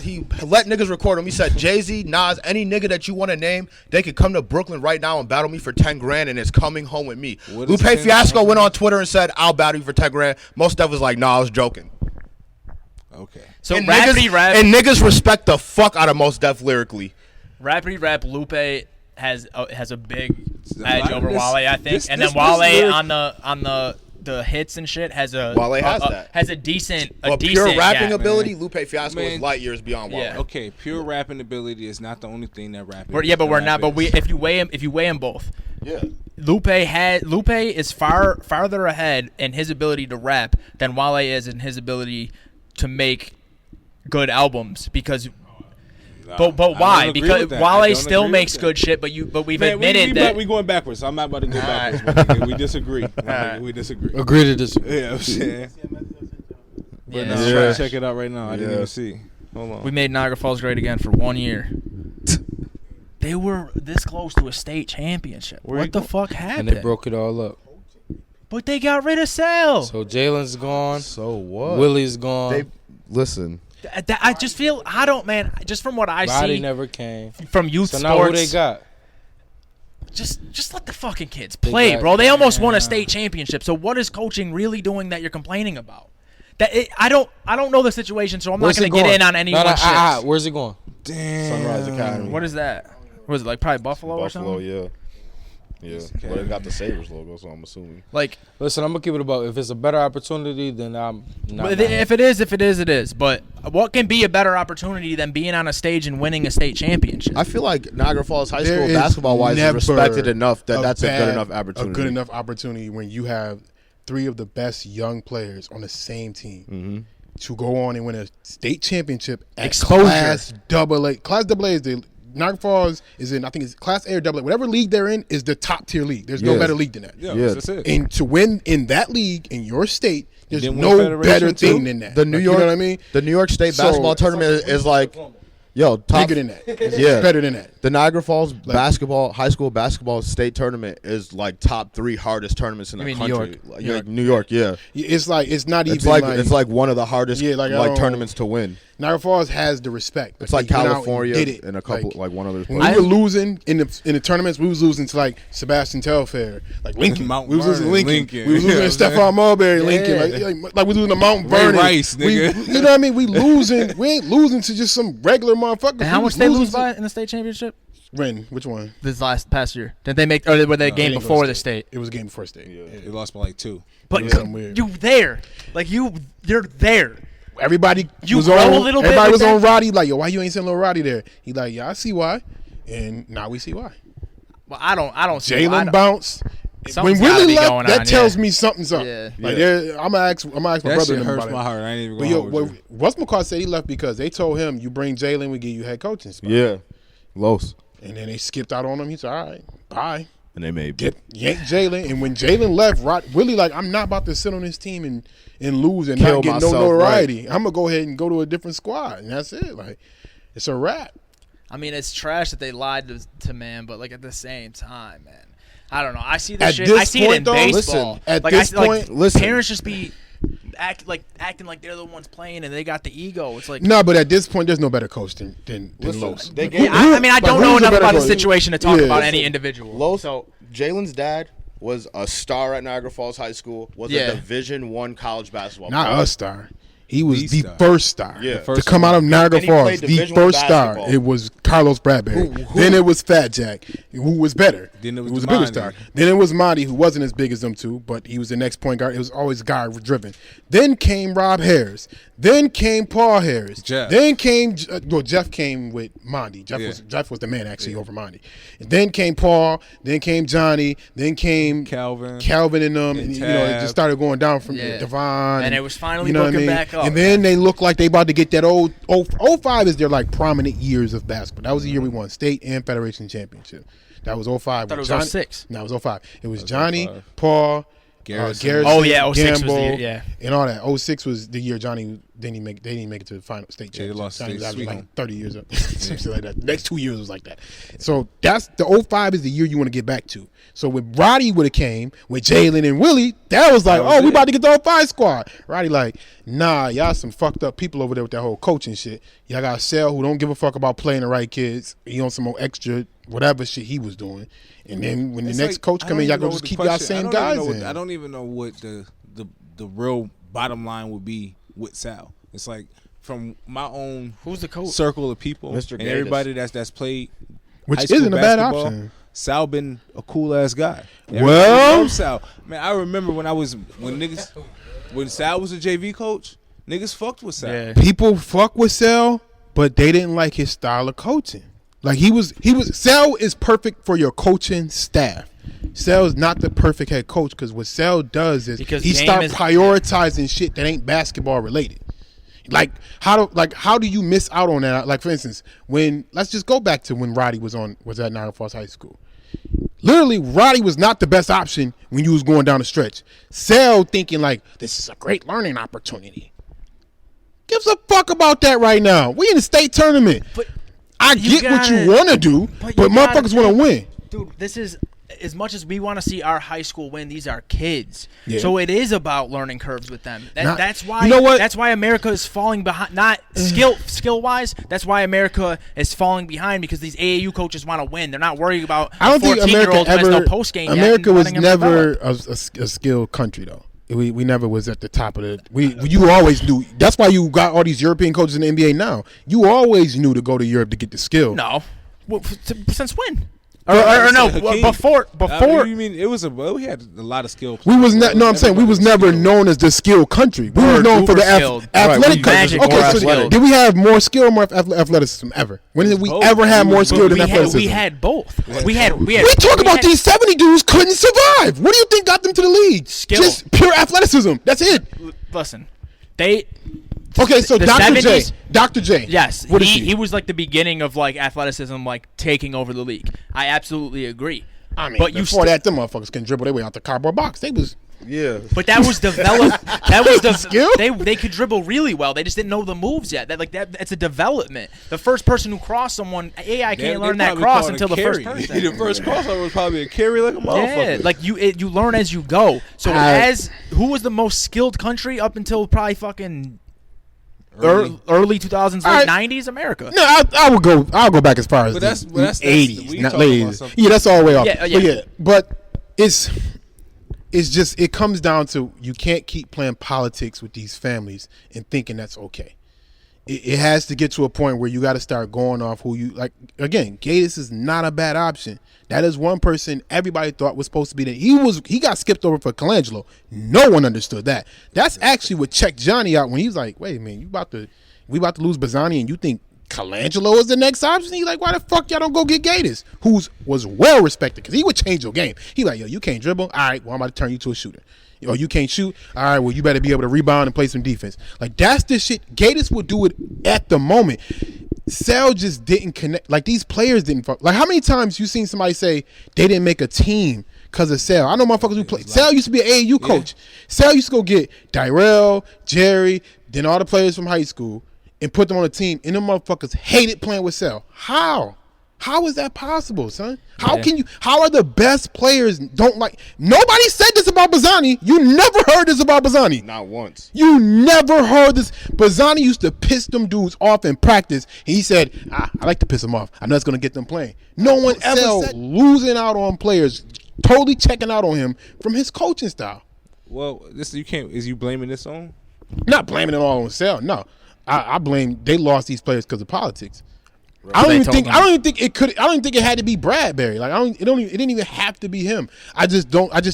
He let niggas record him. He said, Jay-Z, Nas, any nigga that you want to name, they could come to Brooklyn right now and battle me for 10 grand, and it's coming home with me. What Lupe is 10 Fiasco grand? went on Twitter and said, I'll battle you for 10 grand. Most Def was like, nah, I was joking. Okay. So and Rappity Rap, niggas respect the fuck out of Most Def lyrically. Rappity Rap, Lupe has a big a edge lot of over this- Wale, I think, this- and this- then Wale this lyric- on the hits and shit has a Wale has that. has a decent But decent pure rapping gap. ability, Lupe Fiasco is Man. light years beyond Wale. Yeah. Okay, pure rapping ability is not the only thing that rapping. But we're not. But we. if you weigh them both, Yeah. Lupe is farther ahead in his ability to rap than Wale is in his ability to make good albums because. But why? Because Wale still makes good shit, but we've admitted that we going backwards. So I'm not about to go backwards. my nigga. We disagree. My nigga, we disagree. Agree to disagree. Yeah, I'm saying. yeah, But it's no, trash. check it out right now. I didn't Yeah. even see. Hold on. We made Niagara Falls great again for 1 year. They were this close to a state championship. What the fuck And happened? they broke it all up. But they got rid of Sal. So Jalen's gone. So what? Willie's gone. They listen. I just feel just from what I Roddy see never came. from youth So now who sports. they got? Just let the fucking kids They play, got- bro. They almost won a state championship. So what is coaching really doing that you're complaining about? I don't know the situation, so I'm Where's not it going to get going? in on anyone's shit. Where's it going? Damn. Sunrise Academy. What is that? What is it, like probably Buffalo, or Buffalo, something? yeah. Yeah. But it got the Sabres logo, so I'm assuming. Like, Listen, I'm gonna keep it about. If it's a better opportunity, then I'm not. but if it is, it is. But what can be a better opportunity than being on a stage and winning a state championship? I feel like Niagara Falls High There School is basketball wise is never respected enough that that's a bad- good enough opportunity. A good enough opportunity when you have three of the best young players on the same team Mm-hmm. to go on and win a state championship at Exposure. Class AA. Class AA is the Niagara Falls is in, I think it's Class A or AA. Whatever league they're in is the top tier league. There's no Yeah. better league than that. Yeah, Yeah. that's it. And to win in that league in your state, there's Then win no Federation better too? thing than that. The New Like, York, you know what I mean? The New York State So- basketball tournament is like, yo, top. Bigger than that. It's Yeah. better than that. The Niagara Falls basketball, high school basketball state tournament is like top 3 hardest tournaments in You the mean New country. York? Like, New York, yeah. It's like it's not It's even like it's like one of the hardest Yeah, like, I like don't- tournaments to win. Niagara Falls has the respect. It's like they went out and California did it. and a couple, like one other When place. we were losing in the tournaments, we was losing to like Sebastian Telfair, like Lincoln. Mount We was losing to Vernon, Lincoln. Lincoln. We was losing Yeah, to Stephon Marbury, Lincoln. Like we losing to Mount Ray Vernon. Rice, We, nigga. you know what I mean? We losing. We ain't losing to just some regular motherfuckers. And how We much was they losing lose to- by in the state championship? When? Which one? This past year. Did they make, or were they They game didn't go before to the state? It was a game before state. They lost by like 2. But was something weird. you there. Like, you're there. Everybody You was grow on. a little bit Everybody with was on that? Roddy. Like, yo, why you ain't sending Lil Roddy there? He like, yeah, I see why. And now we see why. Well, I don't see. I Jalen don't- bounced. When Something's gotta Willie be left, going that on, tells yeah. me something's up. Yeah. Like, Yeah. I'm gonna ask my That brother shit and them hurts about my it. heart. I ain't even But gonna yo, hold you. What's McCall said he left because they told him, you bring Jalen, we give you head coaching spot. Yeah, Los, And then they skipped out on him. He said, all right, bye. and they made Yank Jalen. And when Jalen left, Willie like, I'm not about to sit on this team and lose and Kill not get myself, no notoriety. I'm gonna go ahead and go to a different squad. And that's it. Like, it's a wrap. I mean, it's trash that they lied to man, but like at the same time, man, I don't know. I see this At shit. this I see it in point, though, baseball. listen, at like, this I see, point, like, listen. parents just be acting like they're the ones playing and they got the ego. It's like, No, but at this point, there's no better coach than Los. they Like, gave- I mean, I don't know who's a enough better about the coach? situation to talk Yeah. about any individual. Los. So Jalen's dad was a star at Niagara Falls High School. Was Yeah. a Division I college basketball Not player. a star. He was The the star. first star Yeah. to First come out of Niagara And he played Falls. The Division I first star. basketball. It was Carlos Bradbury. Then it was Fat Jack, who was better. Then it was who was a bigger Damani. star. Then it was Monty, who wasn't as big as them two, but he was the next point guard. It was always guy driven. Then came Rob Harris. Then came Paul Harris. Jeff. Then came Jeff came with Monty. Jeff Yeah. was the man actually over Monty. And then came Paul. Then came Johnny. Then came Calvin. and them. And, you know, it Tab. just started going down from Yeah. Devon. And it was finally you know what booking I mean? back up. And then they look like they about to get that old 05 is their like prominent years of basketball. That was the year we won state and federation championship. That was 05. I thought it was Johnny, 06. No, it was 05. It was Johnny, 05. Paul, Garrison. Garrison. Oh, yeah, 06 was the Gamble, year, yeah. and all that. 06 was the year Johnny didn't make it to the final state Yeah, they championship. lost Johnny state was averaging sweet like home. 30 years up. Something like that. Next 2 years was like that. So that's the 05 is the year you want to get back to. So when Roddy would have came with Jalen and Willie, that was like, was we it. about to get the 05 squad. Roddy like, nah, y'all some fucked up people over there with that whole coaching shit. Y'all got Sel who don't give a fuck about playing the right kids. He on some more extra whatever shit he was doing. And then when It's the next like, coach I come don't in, y'all even know gonna just what the keep y'all question- same I don't even guys know in. I don't even know what the real bottom line would be with Sal. It's like from my own Who's the coach? circle of people Mr. and Gatus. everybody that's played Which high school isn't a bad basketball, option. Sal been a cool ass guy. Well- love Sal, man, I remember when Sal was a JV coach, niggas fucked with Sal. Yeah. People fuck with Sal, but they didn't like his style of coaching. Like he was Sal is perfect for your coaching staff. Sal is not the perfect head coach because what Sal does is Because he game start is- prioritizing shit that ain't basketball related. Like how do you miss out on that? Like for instance, let's just go back to when Roddy was at Niagara Falls High School. Literally, Roddy was not the best option when you was going down the stretch. Sal thinking like this is a great learning opportunity. Gives a fuck about that right now. We in the state tournament. But I you get what you gotta- want to do, but but you gotta motherfuckers want to win. Dude, this is as much as we want to see our high school win. These are kids, Yeah. so it is about learning curves with them. That's why. you know what? That's why America is falling behind. Not skill wise. That's why America is falling behind because these AAU coaches want to win. They're not worried about. I don't think 14-year-old America who has ever. no post game. America was never a skilled country though. We never was at the top of the. You always knew. That's why you got all these European coaches in the NBA now. You always knew to go to Europe to get the skill. No, well, since when? Or no, Hakeem. before. You mean it was we had a lot of skill. We was no. I'm saying we was never known as the skilled country. We were known for the skilled. athletic Right, we country. Okay, so skilled. did we have more skill or more athleticism ever? When did we both. ever have We more was skill than we athleticism? had both. We had. We talk about these 70 dudes couldn't survive. What do you think got them to the league? Skill. Just pure athleticism. That's it. Listen, they. Okay, so The Dr. J. 70s Dr. J. Yes, What is he was like the beginning of like athleticism, like taking over the league. I absolutely agree. I mean, but you before that, them motherfuckers can dribble their way out the cardboard box. They was. Yeah. But that was developed. That was the Skill? They could dribble really well. They just didn't know the moves yet. It's a development. The first person who crossed someone, I can't learn that cross until the first person. The first crossover was probably a carry like a Yeah, motherfucker. like you learn as you go. So who was the most skilled country up until probably fucking early 2000s, All late right. 90s America. No, I'll go back as far as But the that's 80s, we not talking late about 80s. something- Yeah, that's all the way off. Yeah. But it's just it comes down to you can't keep playing politics with these families and thinking that's okay. It has to get to a point where you got to start going off who you like. Again, Gatus is not a bad option. That is one person everybody thought was supposed to be there. He got skipped over for Colangelo. No one understood that. That's actually what checked Johnny out when he was like, "Wait a minute, we about to lose Bazzani, and you think Colangelo is the next option?" He's like, "Why the fuck y'all don't go get Gatus, who was well respected, because he would change your game." He like, "Yo, you can't dribble. All right, well I'm about to turn you to a shooter. Yo, you can't shoot. All right, well you better be able to rebound and play some defense." Like that's the shit. Gatus would do it at the moment. Sal just didn't connect. Like these players didn't fuck. Like how many times you seen somebody say they didn't make a team because of Sal? I know motherfuckers who play. Sal used to be an AAU coach. Sal used to go get Dyrell, Jerry, then all the players from high school and put them on a team, and them motherfuckers hated playing with Sal. How? How is that possible, son? How can you? How are the best players don't like? Nobody said this about Bazzani. You never heard this about Bazzani. Not once. You never heard this. Bazzani used to piss them dudes off in practice. He said, I like to piss them off. I know it's going to get them playing. No one ever said losing out on players, totally checking out on him from his coaching style. Well, this you can't. Is you blaming this on? Not blaming it all on Sal. No, I blame they lost these players because of politics. Right. I don't even think it could. I don't think it had to be Bradbury. Like it didn't even have to be him. I just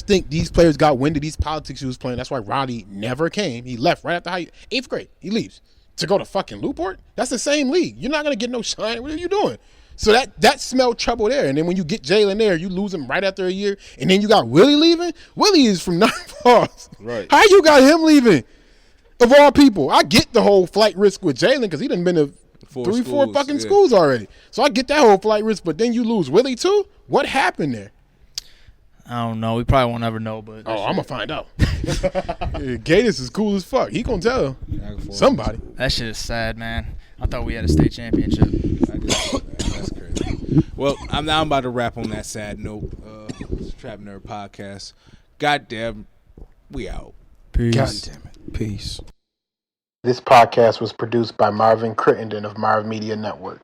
think these players got wind of these politics he was playing. That's why Roddy never came. He left right after 8th grade. He leaves to go to fucking Newport. That's the same league. You're not gonna get no shine. What are you doing? So that smelled trouble there. And then when you get Jalen there, you lose him right after a year. And then you got Willie leaving. Willie is from 9 Falls. Right. How you got him leaving? Of all people, I get the whole flight risk with Jalen because he done been to 4 fucking schools already. So I get that whole flight risk, but then you lose Willie too? What happened there? I don't know. We probably won't ever know, but I'm going to find out. Gatus is cool as fuck. He going to tell somebody. that shit is sad, man. I thought we had a state championship. That's crazy. Well, I'm about to wrap on that sad note. It's TrapNerd podcast. Goddamn, we out. Peace. God damn it. Peace. This podcast was produced by Marvin Crittenden of Marv Media Network.